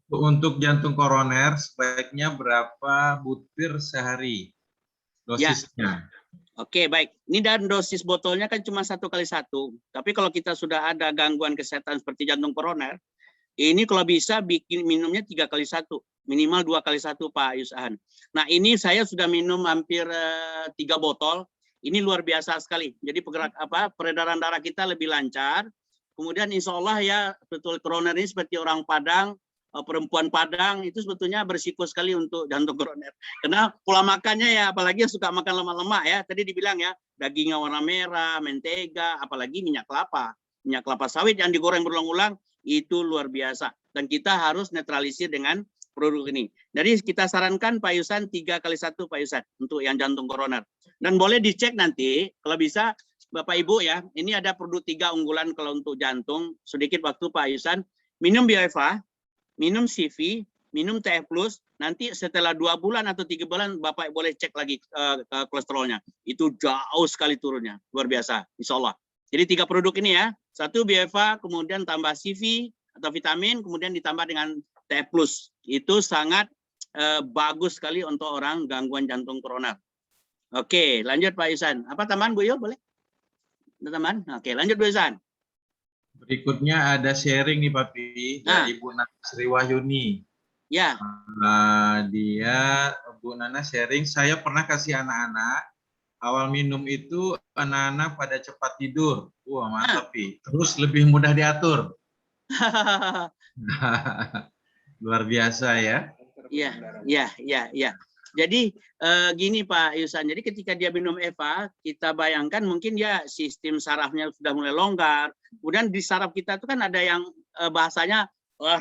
I: Untuk jantung koroner sebaiknya berapa butir sehari dosisnya?
A: Oke, baik. Ini dan dosis botolnya kan cuma 1x1. Tapi kalau kita sudah ada gangguan kesehatan seperti jantung koroner, ini kalau bisa bikin minumnya 3x1, minimal 2x1 Pak Yusahan. Nah, ini saya sudah minum hampir 3 botol. Ini luar biasa sekali. Jadi peredaran darah kita lebih lancar. Kemudian insya Allah ya, betul koroner ini seperti orang Padang, perempuan Padang itu sebetulnya berisiko sekali untuk jantung koroner. Karena pola makannya ya, apalagi yang suka makan lemak-lemak ya. Tadi dibilang ya, dagingnya warna merah, mentega, apalagi minyak kelapa sawit yang digoreng berulang-ulang itu luar biasa. Dan kita harus netralisir dengan produk ini. Jadi kita sarankan Pak Yusan 3x1 Pak Yusan untuk yang jantung koroner. Dan boleh dicek nanti kalau bisa Bapak Ibu ya, ini ada produk 3 unggulan kalau untuk jantung. Sedikit waktu Pak Yusan, minum BioEva, minum CV, minum TF+, nanti setelah 2 bulan atau 3 bulan Bapak boleh cek lagi kolesterolnya. Itu jauh sekali turunnya, luar biasa, insya Allah. Jadi 3 produk ini ya, 1 BioEva, kemudian tambah CV atau vitamin, kemudian ditambah dengan TF+. Itu sangat bagus sekali untuk orang gangguan jantung koroner. Oke, lanjut Pak Yusan. Apa tambahan Bu Yo, boleh? Ada tambahan? Oke, lanjut Bu Yusan.
I: Berikutnya ada sharing nih Pak Pi dari Bu Nana Sri Wahyuni.
A: Ya.
I: Bu Nana sharing, saya pernah kasih anak-anak, awal minum itu anak-anak pada cepat tidur. Wah mantap Pi. Terus lebih mudah diatur. Luar biasa ya.
A: Iya. Jadi gini Pak Yusan, jadi ketika dia minum EVA, kita bayangkan mungkin dia sistem sarafnya sudah mulai longgar. Kemudian di saraf kita itu kan ada yang bahasanya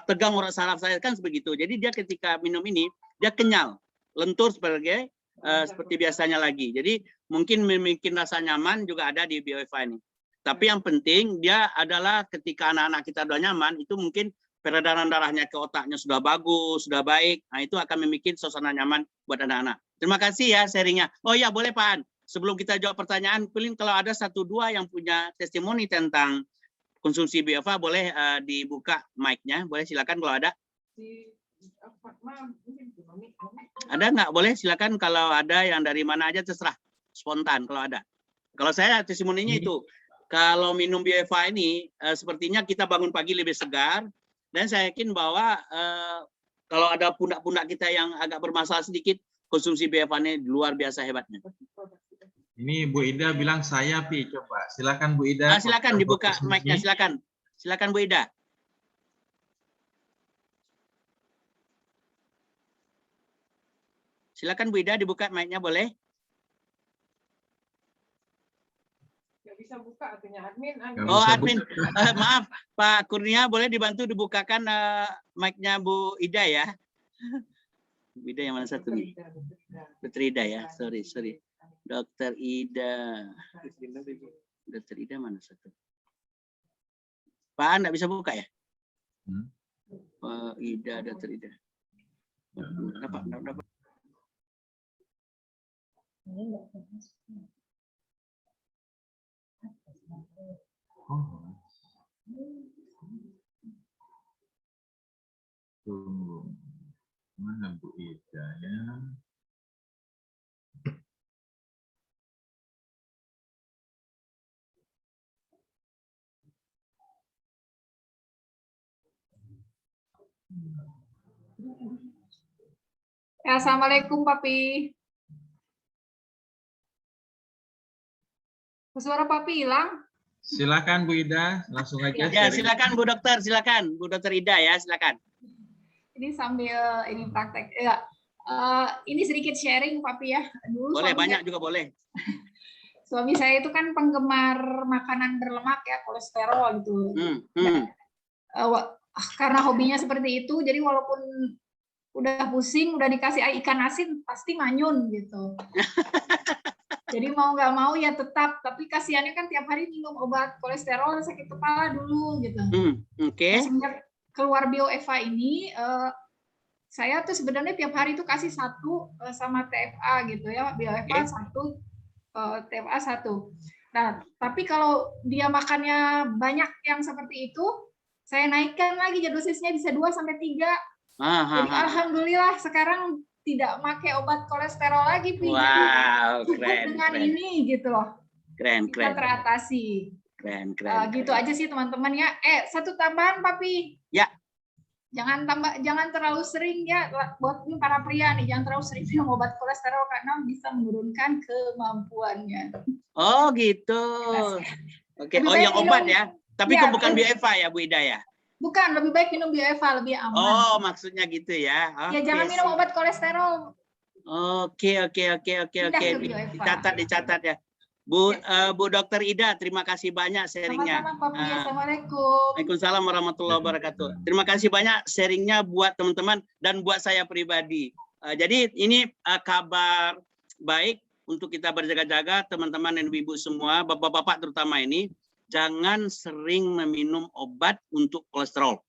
A: tegang urat saraf saya kan begitu. Jadi dia ketika minum ini dia kenyal, lentur seperti biasanya lagi. Jadi mungkin membuat rasa nyaman juga ada di BioEVA ini. Tapi yang penting dia adalah ketika anak-anak kita sudah nyaman, itu mungkin peredaran darahnya ke otaknya sudah bagus, sudah baik. Nah, itu akan membuat suasana nyaman buat anak-anak. Terima kasih ya sharingnya. Oh ya, boleh Pak An. Sebelum kita jawab pertanyaan, paling kalau ada 1-2 yang punya testimoni tentang konsumsi BioEVA, boleh dibuka mic-nya. Boleh silakan kalau ada. Ada nggak? Boleh silakan kalau ada yang dari mana aja terserah. Spontan kalau ada. Kalau saya testimoninya itu. Kalau minum BioEVA ini, sepertinya kita bangun pagi lebih segar. Dan saya yakin bahwa kalau ada pundak-pundak kita yang agak bermasalah sedikit, konsumsi BioEVA ini luar biasa hebatnya.
I: Ini Bu Ida bilang saya, Pi. Coba, silakan Bu Ida.
A: Silakan dibuka mic-nya, silakan. Silakan Bu Ida. Silakan Bu Ida dibuka mic-nya, boleh?
F: Bisa buka artinya admin.
A: Oh admin, maaf Pak Kurnia, boleh dibantu dibukakan mic-nya Bu Ida ya. Bu Ida yang mana satu nih? Dokter Ida ya, sorry. Dokter Ida. Dokter Ida mana satu? Pak enggak bisa buka ya? Pak Ida, Dokter Ida. Dapat.
I: Tunggu. Mana Bu Ida ya?
J: Assalamualaikum Papi. Suara Papi hilang?
I: Silakan Bu Ida, langsung aja.
A: Ya, silakan Bu Dokter, silakan Bu Dokter Ida ya, silakan.
J: Ini sambil ini praktek. Ya, ini sedikit sharing Papi ya. Dulu
A: boleh, banyak juga boleh.
J: Suami saya itu kan penggemar makanan berlemak ya, kolesterol gitu. Karena hobinya seperti itu, jadi walaupun udah pusing, udah dikasih ikan asin, pasti manyun gitu. Jadi mau nggak mau ya tetap, tapi kasihannya kan tiap hari minum obat kolesterol, sakit kepala dulu gitu.
A: Oke.
J: Semenjak keluar BioEVA ini, saya tuh sebenarnya tiap hari tuh kasih 1 sama TFA gitu ya, BioEVA 1, TFA 1. Nah, tapi kalau dia makannya banyak yang seperti itu, saya naikkan lagi dosisnya bisa 2 sampai 3. Jadi alhamdulillah sekarang tidak pakai obat kolesterol lagi, Pi.
A: Wow,
J: keren. Dengan ini gitu loh.
A: Keren.
J: Kita teratasi.
A: Keren.
J: Gitu aja sih teman-teman ya. Satu tambahan, Papi.
A: Ya.
J: Jangan terlalu sering ya buat para pria nih, jangan terlalu sering minum obat kolesterol karena bisa menurunkan kemampuannya.
A: Oh, gitu. Oke. Oh, yang obat ya. Tapi itu bukan BioEVA ya, Bu Ida ya?
J: Bukan, lebih baik minum BioEVA, lebih aman.
A: Oh, maksudnya gitu ya.
J: Ya, jangan minum obat kolesterol.
A: Oke. Dicatat ya. Bu Dokter Ida, terima kasih banyak sharingnya.
J: Sama-sama, Papi. Assalamualaikum.
A: Waalaikumsalam warahmatullahi wabarakatuh. Terima kasih banyak sharingnya buat teman-teman dan buat saya pribadi. Jadi ini kabar baik untuk kita berjaga-jaga, teman-teman dan ibu semua, bapak-bapak terutama ini. Jangan sering meminum obat untuk kolesterol.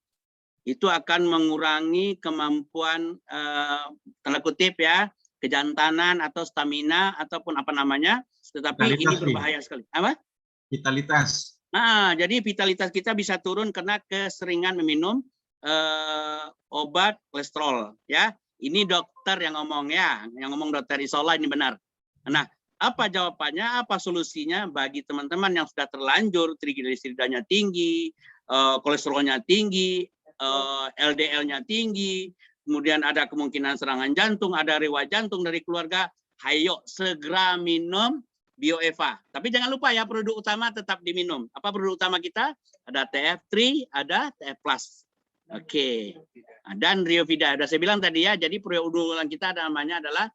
A: Itu akan mengurangi kemampuan tanda kutip ya, kejantanan atau stamina ataupun apa namanya. Tetapi vitalitas, ini berbahaya sekali. Apa?
I: Vitalitas.
A: Nah, jadi vitalitas kita bisa turun karena keseringan meminum obat kolesterol ya. Ini dokter yang ngomong ya, yang ngomong Dokter Isola ini benar. Nah, apa jawabannya, apa solusinya bagi teman-teman yang sudah terlanjur trigliseridanya tinggi, kolesterolnya tinggi, LDL-nya tinggi, kemudian ada kemungkinan serangan jantung, ada riwayat jantung dari keluarga, ayo segera minum BioEVA. Tapi jangan lupa ya, produk utama tetap diminum. Apa produk utama kita? Ada TF3, ada TF+. Oke. Dan Riovida, sudah saya bilang tadi ya, jadi produk unggulan kita namanya adalah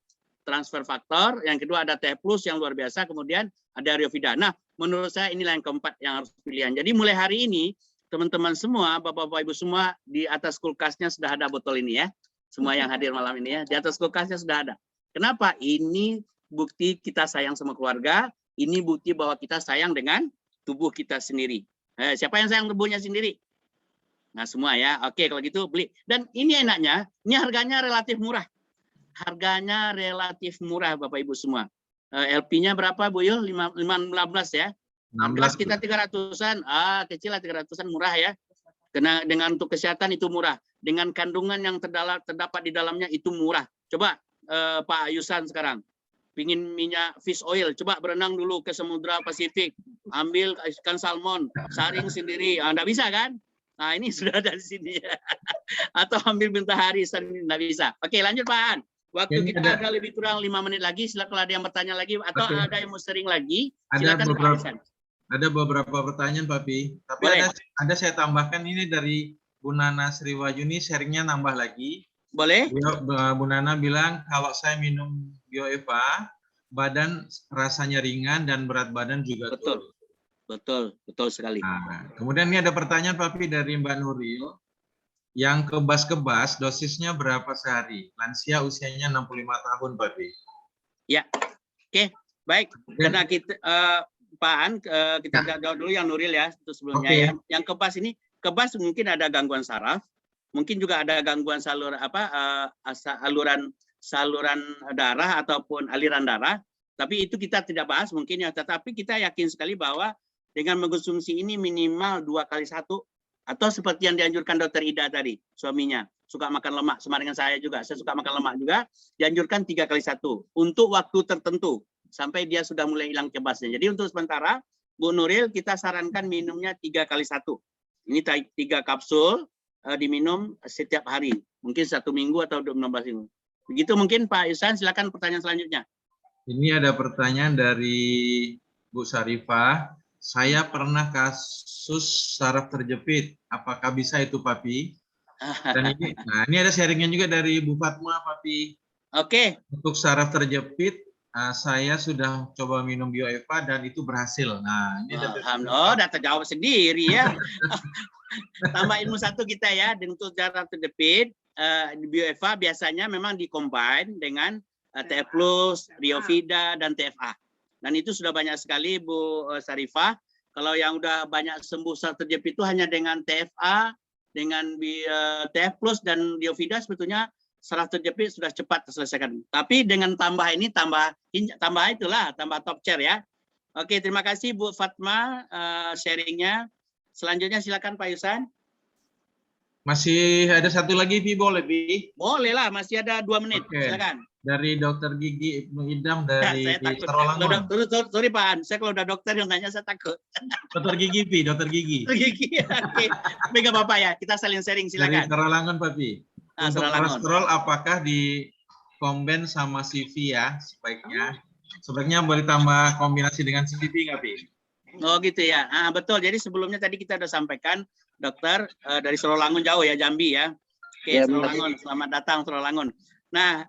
A: transfer faktor, yang kedua ada T plus yang luar biasa, kemudian ada Riovida. Nah, menurut saya inilah yang keempat yang harus pilihan. Jadi mulai hari ini, teman-teman semua, Bapak-Bapak Ibu semua, di atas kulkasnya sudah ada botol ini ya. Semua yang hadir malam ini ya, di atas kulkasnya sudah ada. Kenapa? Ini bukti kita sayang sama keluarga, ini bukti bahwa kita sayang dengan tubuh kita sendiri. Siapa yang sayang tubuhnya sendiri? Nah, semua ya. Oke, kalau gitu beli. Dan ini enaknya, ini harganya relatif murah. Harganya relatif murah, Bapak Ibu semua. LP-nya berapa, Bu Yul? 15 ya? 16 kita 300-an. Kecil lah 300-an, murah ya. Karena dengan untuk kesehatan itu murah. Dengan kandungan yang terdapat di dalamnya itu murah. Coba Pak Yusan sekarang. Pingin minyak fish oil, coba berenang dulu ke Samudra Pasifik. Ambil ikan salmon, saring sendiri. Nggak bisa kan? Nah, ini sudah ada di sini. Atau ambil mentahari, nggak bisa. Oke, lanjut Pak An. Waktu kita ada lebih kurang 5 menit lagi, silakan kalau ada yang bertanya lagi atau ada yang mau sering lagi, silakan
I: ada beberapa pertanyaan, Pak Pi. Tapi ada saya tambahkan ini dari Bu Nana Sriwayuni, sharingnya nambah lagi.
A: Boleh?
I: Bu Nana bilang kalau saya minum BioEva, badan rasanya ringan dan berat badan juga turun.
A: Betul sekali.
I: Nah, kemudian ini ada pertanyaan Pak Pi dari Mbak Nuril. Yang kebas-kebas dosisnya berapa sehari? Lansia usianya 65 tahun, Pak Pi.
A: Ya, oke, baik. Karena kita, Pak An, kita jawab dulu yang Nuril ya, itu sebelumnya ya. Yang kebas mungkin ada gangguan saraf, mungkin juga ada gangguan saluran darah ataupun aliran darah. Tapi itu kita tidak bahas mungkin ya. Tetapi kita yakin sekali bahwa dengan mengkonsumsi ini minimal 2 kali 1. Atau seperti yang dianjurkan Dokter Ida tadi, suaminya suka makan lemak, sama dengan saya juga, saya suka makan lemak juga, dianjurkan 3 kali 1 untuk waktu tertentu sampai dia sudah mulai hilang kebasnya. Jadi untuk sementara, Bu Nuril kita sarankan minumnya 3 kali 1. Ini 3 kapsul diminum setiap hari, mungkin 1 minggu atau 16 minggu. Begitu mungkin Pak Yusan, silakan pertanyaan selanjutnya.
I: Ini ada pertanyaan dari Bu Sarifah. Saya pernah kasus saraf terjepit. Apakah bisa itu, Papi? Dan ini ada sharingnya juga dari Bu Fatma, Papi.
A: Oke.
I: Untuk saraf terjepit, saya sudah coba minum BioEva dan itu berhasil. Nah, ini
A: udah terjawab sendiri ya. Tambah ilmu satu kita ya. Untuk saraf terjepit, BioEva biasanya memang dikombin dengan T plus, Riovida, dan TFA. Dan itu sudah banyak sekali Bu Sarifah. Kalau yang udah banyak sembuh saraf terjepit itu hanya dengan TFA, dengan TF plus dan Riovida sebetulnya saraf terjepit sudah cepat terselesaikan. Tapi dengan tambah ini tambah top chair ya. Oke, terima kasih Bu Fatma sharingnya. Selanjutnya silakan Pak Yusan.
I: Masih ada satu lagi, Pi, boleh, Pi?
A: Boleh lah, masih ada 2 menit. Silakan.
I: Dari Dokter Gigi Ibnu Idam dari Sorolangun.
A: Sorry Pak An, saya kalau udah dokter yang nanya saya takut.
I: Dokter Gigi, Pi, Dokter Gigi.
A: Oke. Tapi nggak apa-apa ya, kita saling sharing, silakan.
I: Dari Sorolangun, Pak Pi. Untuk kolesterol apakah dikombin sama CV ya sebaiknya? Sebaiknya boleh tambah kombinasi dengan CV nggak, Pi?
A: Oh gitu ya, betul. Jadi sebelumnya tadi kita sudah sampaikan dokter dari Sorolangun jauh ya, Jambi ya. Oke, ya, Sorolangun, selamat datang Sorolangun. Nah,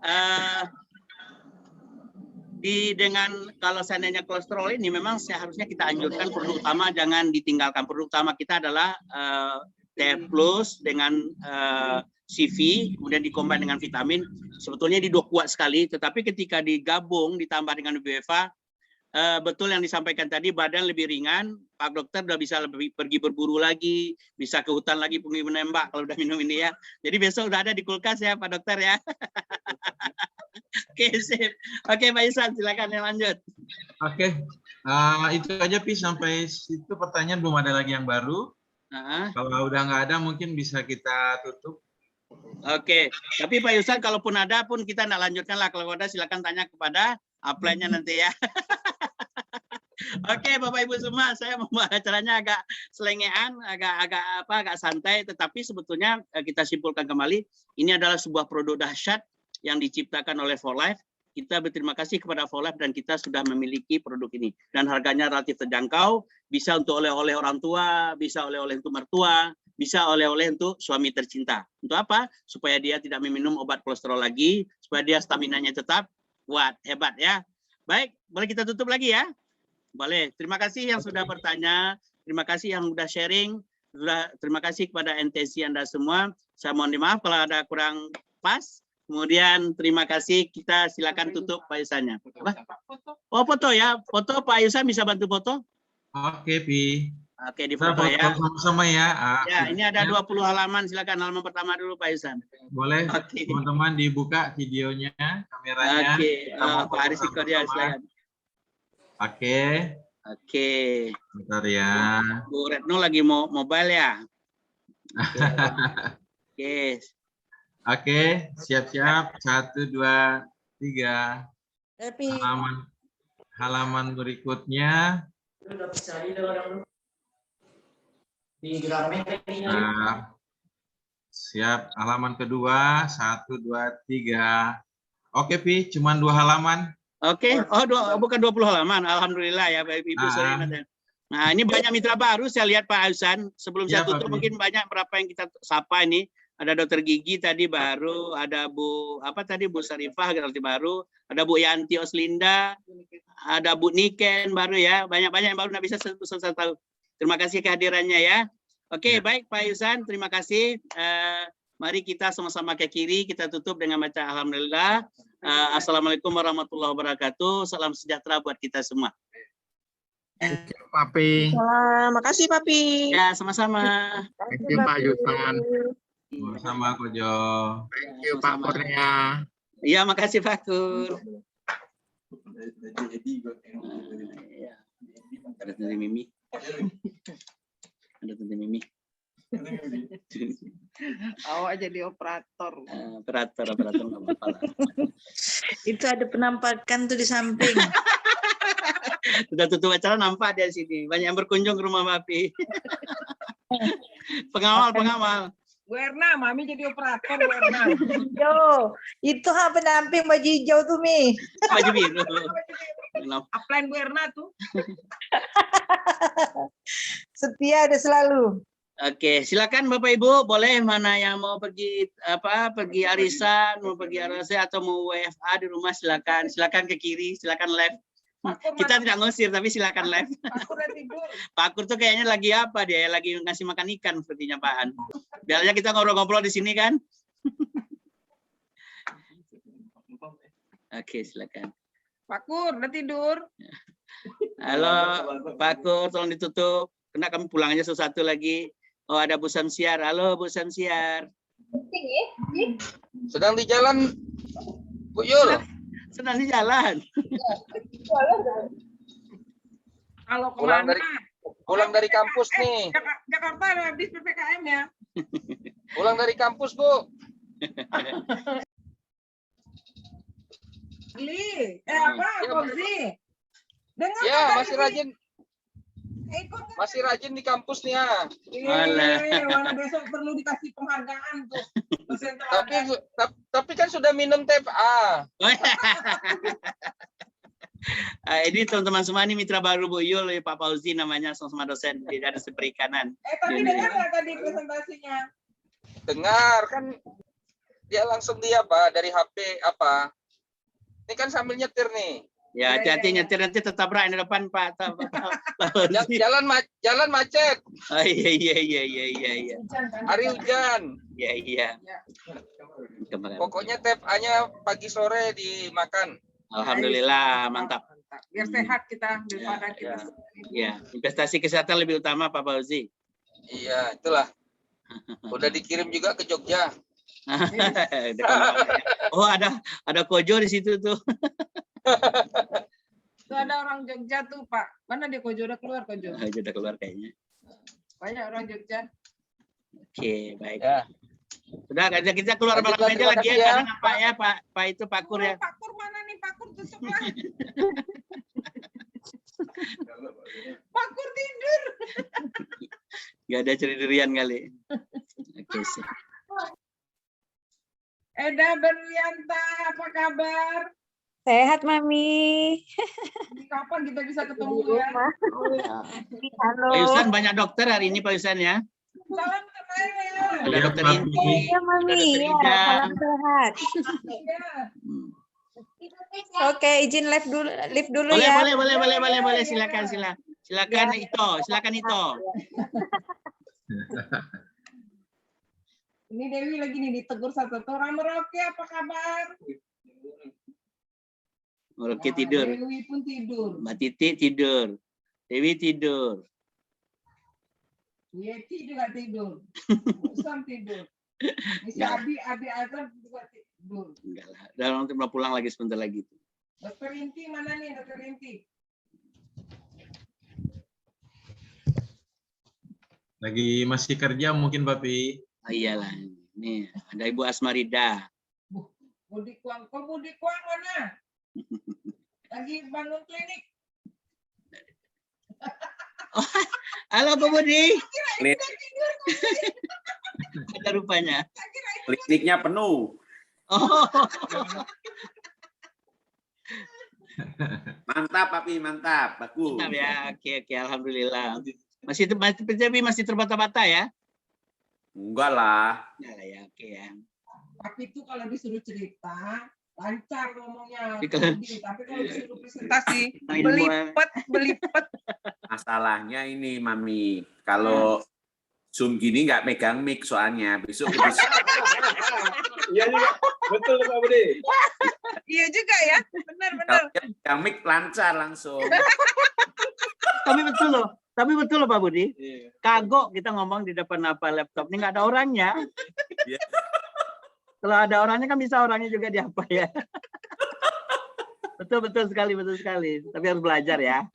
A: dengan kalau seandainya kolesterol ini memang seharusnya kita anjurkan produk utama jangan ditinggalkan. Produk utama kita adalah T plus dengan CV, kemudian dikombin dengan vitamin. Sebetulnya di 2 kuat sekali, tetapi ketika digabung ditambah dengan BioEva, betul yang disampaikan tadi, badan lebih ringan, Pak Dokter udah bisa lebih pergi berburu lagi, bisa ke hutan lagi pergi menembak kalau udah minum ini ya. Jadi besok udah ada di kulkas ya Pak Dokter ya. Oke, sip. Oke, Pak Yusan, silakan yang lanjut.
I: Oke, itu aja Pi, sampai situ pertanyaan belum ada lagi yang baru. Kalau udah nggak ada mungkin bisa kita tutup.
A: Oke, tapi Pak Yusan kalaupun ada pun kita nggak lanjutkan lah. Kalau ada silakan tanya kepada upline-nya nanti ya. Oke, Bapak Ibu semua, saya membuat acaranya agak selengean, agak santai, tetapi sebetulnya kita simpulkan kembali, ini adalah sebuah produk dahsyat yang diciptakan oleh For Life. Kita berterima kasih kepada For Life dan kita sudah memiliki produk ini dan harganya relatif terjangkau, bisa untuk oleh-oleh orang tua, bisa oleh-oleh untuk mertua, bisa oleh-oleh untuk suami tercinta. Untuk apa? Supaya dia tidak meminum obat kolesterol lagi, supaya dia stamina-nya tetap. kuat, hebat ya. Baik, boleh kita tutup lagi ya? Boleh. Terima kasih yang sudah bertanya, terima kasih yang sudah sharing, terima kasih kepada NTC Anda semua. Saya mohon maaf kalau ada kurang pas. Kemudian terima kasih, kita silakan tutup Pak Yusannya. Oh, foto ya. Foto Pak Yusan bisa bantu foto?
I: Oke, Pi.
A: Oke, di foto ya.
I: Sama-sama ya.
A: Ya, ini ada 20 halaman. Silakan halaman pertama dulu Pak Yusan.
I: Boleh, teman-teman dibuka videonya, kameranya.
A: Oke, Pak Aris Ikodia, silakan.
I: Oke.
A: Oke.
I: Bentar ya.
A: Bu Retno lagi mau mobile ya? Oke.
I: Oke, siap-siap. 1, 2, 3. Halaman berikutnya. Nah, siap. Halaman kedua. 1, 2, 3. Oke, Pi. Cuman 2 halaman.
A: Oke. Oh, bukan 20 halaman. Alhamdulillah ya, Bapak Ibu. Nah, ini banyak mitra baru. Saya lihat Pak Yusan. Sebelum saya tutup, mungkin banyak berapa yang kita sapa ini. Ada Dokter Gigi tadi baru, ada Bu Bu Sarifah ganti baru, ada Bu Yanti Oslinda, ada Bu Niken baru ya, banyak-banyak yang baru nggak bisa saya tahu. Terima kasih kehadirannya ya. Oke, baik Pak Yusan, terima kasih. Mari kita sama-sama ke kiri, kita tutup dengan baca Alhamdulillah. Assalamualaikum warahmatullahi wabarakatuh. Salam sejahtera buat kita semua.
G: Papi.
C: Makasih Papi.
A: Ya, sama-sama.
G: Thank you Pak Yusan.
I: Sama Kojo.
G: Thank you Pak Kurnia.
A: Iya, makasih Pak Kur. Ada Tante Mimi. Ada Tante Mimi.
F: Awak jadi operator.
A: Operator nggak apa-apa lah.
E: Itu ada penampakan tuh di samping.
A: Sudah tutup acara nampak di sini. Banyak yang berkunjung ke rumah Papi. Pengawal.
F: Bu Erna, Mami jadi operator Bu Erna.
E: Hijau. Itu pendamping baju hijau tuh, Mi.
A: Baju biru.
F: Upline Bu Erna tuh.
E: Setia ada selalu.
A: Oke, silakan Bapak Ibu, boleh mana yang mau pergi arisan, mau pergi RC atau mau WFA di rumah silakan ke kiri, silakan live. Kita tidak ngusir tapi silakan live. Pak Kur tuh kayaknya lagi apa dia? Lagi ngasih makan ikan sepertinya Pak An. Biarnya kita ngobrol-ngobrol di sini kan. Oke, silakan.
F: Pak Kur udah tidur.
A: Halo Pak Kur, tolong ditutup. Kena kami pulang aja satu lagi. Oh, ada Bu Samsiar. Halo Bu Samsiar.
K: Sedang di jalan Bu Yul.
A: Sedang di jalan.
F: Kalau kemana?
K: Pulang dari kampus nih.
F: Jakarta ada habis PPKM ya.
K: Pulang dari kampus Bu.
F: Fauzi? Dengar
K: ya masih rajin di kampus nih ya.
F: Mana besok perlu dikasih penghargaan tuh.
K: Tapi kan sudah minum TFA.
A: Ini teman-teman semua ini mitra baru Bu Yul, Pak Fauzi namanya, sama dosen di Dinas Perikanan.
F: Tapi dengar nggak tadi presentasinya?
K: Dengar kan dia langsung dari HP apa? Ini kan sambil nyetir nih.
A: Ya, hati-hati nyetir nanti tertabrak di depan Pak.
K: Jalan macet.
A: Oh, iya.
K: Hari hujan.
A: Iya.
K: Pokoknya TFA-nya pagi sore dimakan.
A: Alhamdulillah, mantap.
F: Biar sehat kita daripada kita.
A: Ya, investasi kesehatan lebih utama Pak Fauzi.
K: Iya, itulah. Udah dikirim juga ke Jogja.
A: Oh, ada Kojo di situ tuh.
F: Itu ada orang Jogja tuh Pak. Mana dia Kojo? Udah keluar Kojo?
A: Udah keluar kayaknya.
F: Banyak orang Jogja.
A: Oke, baik. Ya. Sudah, kita keluar malam aja lagi ya. Pak ya, Pak itu Pak Kur ya.
F: Pak Kur mana nih? Pak Kur tutup lah. Pak Kur tidur.
A: Gak ada ceridirian kali. Oke, sih.
F: Eda Berlianta, apa kabar?
L: Sehat, Mami.
F: Kapan kita bisa ketemu ya?
L: Halo.
A: Pak Yusan banyak dokter hari ini Pak Yusan ya.
F: Salam semuanya.
A: Ada dokter Inti.
L: Iya, Mami. Salam sehat. Oke, izin live dulu
A: Boleh,
L: ya.
A: boleh. Silakan Ito.
F: Ini Dewi lagi nih ditegur satu. Orang Merauke apa kabar?
A: Merauke tidur.
F: Dewi pun tidur.
A: Mbak Titi tidur. Dewi tidur.
F: Yeti juga tidur. Usam tidur. Si Abi Azam juga tidur.
A: Enggak lah. Dan nanti mau pulang lagi sebentar lagi.
F: Dokter Inti mana nih, Dokter Inti?
I: Lagi masih kerja mungkin, Papi.
A: Oh, iyalah. Nih, ada Ibu Asmarida.
F: Budi Kuang mana? Lagi bangun klinik.
A: Halo Bu Budi. Ada rupanya.
M: Kliniknya penuh.
A: Oh.
M: Mantap, Papi, mantap. Bagus.
A: Mantap ya. Oke, alhamdulillah. Masih terbata-bata ya?
M: Enggak lah.
A: Enggak lah ya, oke ya.
F: Tapi itu kalau disuruh cerita lancar ngomongnya. Tapi kalau disuruh presentasi belipet.
M: Masalahnya ini, Mami, kalau Zoom gini nggak megang mic soalnya besok.
K: Iya juga, betul Pak Budi.
F: Iya juga ya, benar.
M: Kalau megang mic lancar langsung.
A: Tapi betul loh Pak Budi. Kagok kita ngomong di depan laptop ini nggak ada orangnya. Kalau ada orangnya kan bisa orangnya juga diapa ya. Betul sekali. Tapi harus belajar ya.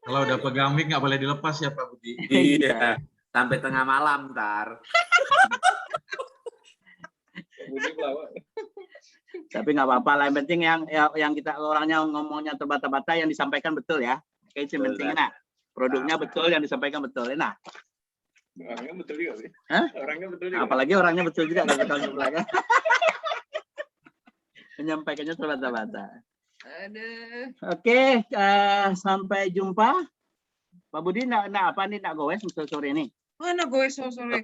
I: Kalau udah pegang mic nggak boleh dilepas ya Pak Budi.
M: Iya. Sampai tengah malam ntar.
A: Tapi nggak apa-apa lah. Yang penting yang kita orangnya ngomongnya terbata-bata yang disampaikan betul ya. Kayak itu penting. Nah, produknya betul yang disampaikan betul. Nah.
K: Orangnya betul juga sih.
A: Hah?
K: Orangnya betul juga.
A: Apalagi orangnya betul juga kalau kita belakang. Menyampaikannya terbata-bata.
F: Aduh.
A: Oke, sampai jumpa. Pak Budi nak apa nih, nak goes sore ini?
F: Mana goes sore?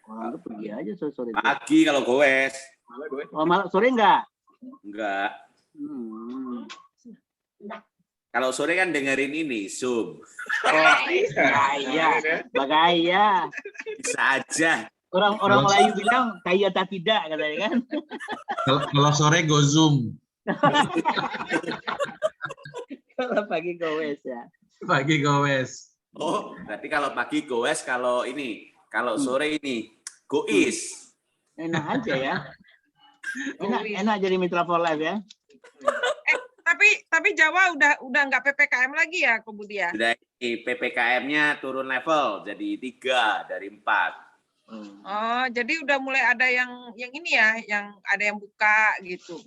A: Orang itu pergi aja sore.
M: Pagi kalau goes.
A: Oh, malah sore enggak?
M: Enggak. Kalau sore kan dengerin ini Zoom.
A: Oh, iya. Bagaya.
M: Bisa aja.
A: Orang Melayu bilang kaya tak tidak katanya kan.
I: Kalau sore go Zoom.
A: Kalau pagi goes ya.
I: Pagi goes.
M: Oh, berarti kalau pagi goes, kalau sore ini gois.
A: Enak aja ya. Enak jadi mitra for life ya.
F: Tapi Jawa udah nggak PPKM lagi ya, kemudian.
M: Sudah PPKM-nya turun level jadi 3 dari 4.
F: Oh, jadi udah mulai ada yang ini ya, yang ada yang buka gitu.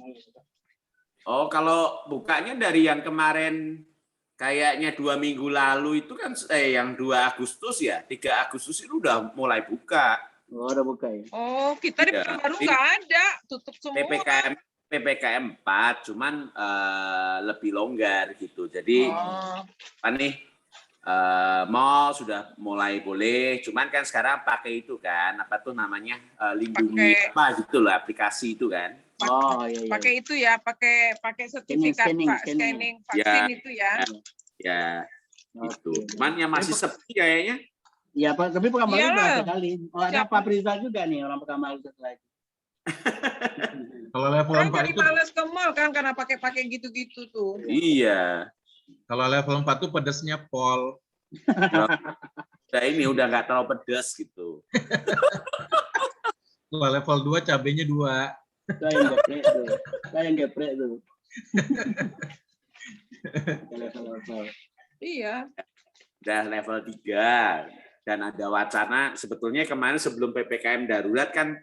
M: Oh, kalau bukanya dari yang kemarin kayaknya 2 minggu lalu itu kan yang 2 Agustus ya, 3 Agustus itu udah mulai buka.
A: Oh, udah buka ya.
F: Oh, kita di baru nggak ada, tutup semua.
M: PPKM 4, cuman lebih longgar gitu. Jadi apa nih? Mall sudah mulai boleh, cuman kan sekarang pakai itu kan, apa tuh namanya, lindungi apa gitu lah, aplikasi itu kan.
A: Iya.
F: Pakai itu ya, pakai sertifikat scanning vaksin itu ya.
M: Ya, itu. Cuman yang masih sepi kayaknya.
A: Iya, Pak, tapi Pekanbaru berapa kali? Oh, ada Pak Prizal juga nih orang Pekanbaru setelah itu.
I: Kalau level 4 itu
F: males ke mall kan karena pakai gitu-gitu tuh.
M: Iya.
I: Kalau level 4 tuh pedesnya pol.
M: Udah ini udah nggak terlalu pedas gitu.
I: Kalau level 2 cabenya 2.
A: Saya yang geprek tuh.
F: Iya.
M: Udah level 3 dan ada wacana sebetulnya kemarin sebelum PPKM darurat kan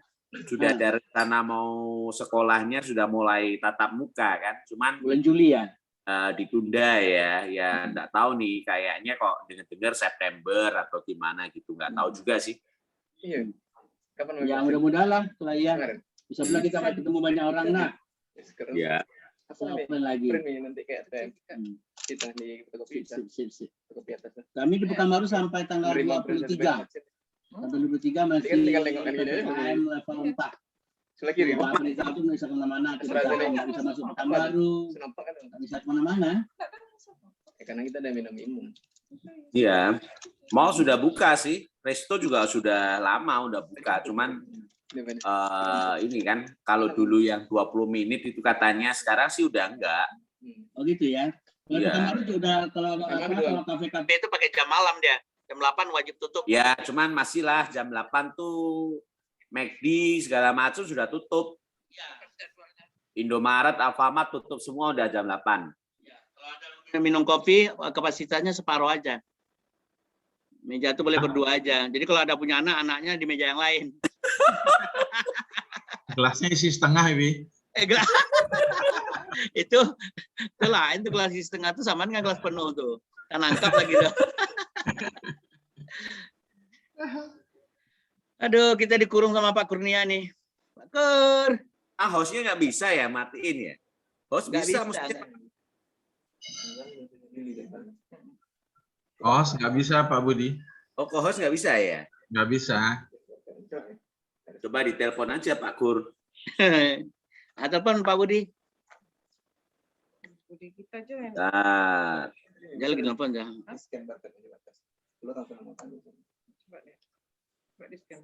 M: sudah ada rencana mau sekolahnya sudah mulai tatap muka kan, cuman
A: bulan Juli ya.
M: Ditunda ya nggak tahu nih, kayaknya kok dengar September atau gimana gitu, nggak tahu juga sih.
K: Iya. Kapan
A: ya mudah-mudahan lah setelah ya bisa bilang kita ketemu banyak orang nak.
M: Ya.
A: Open lagi.
K: Nanti kayak kita di
A: sip. Kami di Pekanbaru sampai tanggal 23. Sampai 23 masih PPKM level 4.
N: Sebelah kiri.
A: Pak April itu nggak bisa kemana-mana, nggak bisa masuk Pekanbaru, nggak bisa kemana-mana.
N: Karena kita ada minum imum.
M: Iya, mall sudah buka sih, resto juga sudah lama udah buka, cuman ini kan kalau dulu yang 20 menit itu katanya, sekarang sih udah enggak.
A: Oh gitu ya. Kalau
M: Iya.
A: Pekanbaru juga kalau kafe-kafe itu pakai jam malam dia. Jam 8 wajib tutup.
M: Ya, cuman masih lah jam 8 tuh McD segala macam sudah tutup. Indomaret, Alfamart tutup semua udah jam 8.
A: Minum kopi kapasitasnya separuh aja. Meja itu boleh berdua aja. Jadi kalau ada punya anak, anaknya di meja yang lain.
I: Gelasnya isi setengah, Ibi.
A: itu lain tuh, gelas isi setengah tuh sama dengan gelas penuh tuh. Kan angkat lagi tuh. Aduh, kita dikurung sama Pak Kurnia nih. Pak Kur.
M: Hostnya nggak bisa ya matiin ya? Host
A: Nggak
M: bisa,
A: bisa.
M: mestinya.
I: Host nggak bisa, Pak Budi.
M: Oh, host nggak bisa ya?
I: Nggak bisa.
M: Coba ditelepon aja Pak Kur.
A: Telepon Pak Budi.
F: Budi kita aja yang
M: Nah,
A: Dia lagi telepon ya.
N: Scan barcode di batas. Lu langsung nama tadi.
F: coba deh. Coba di scan.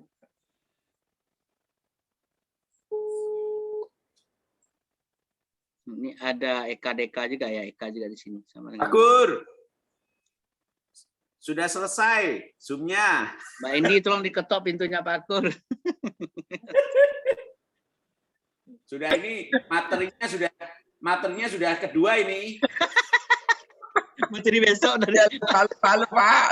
A: Ini ada Eka Deka juga ya, Eka juga di sini sama dengan
M: Pak Kur. Sudah selesai Zoom-nya.
A: Mbak Indi, tolong diketok pintunya Pak Kur.
M: Sudah ini materinya sudah kedua ini.
A: Materi besok dari
G: Palu, Pak.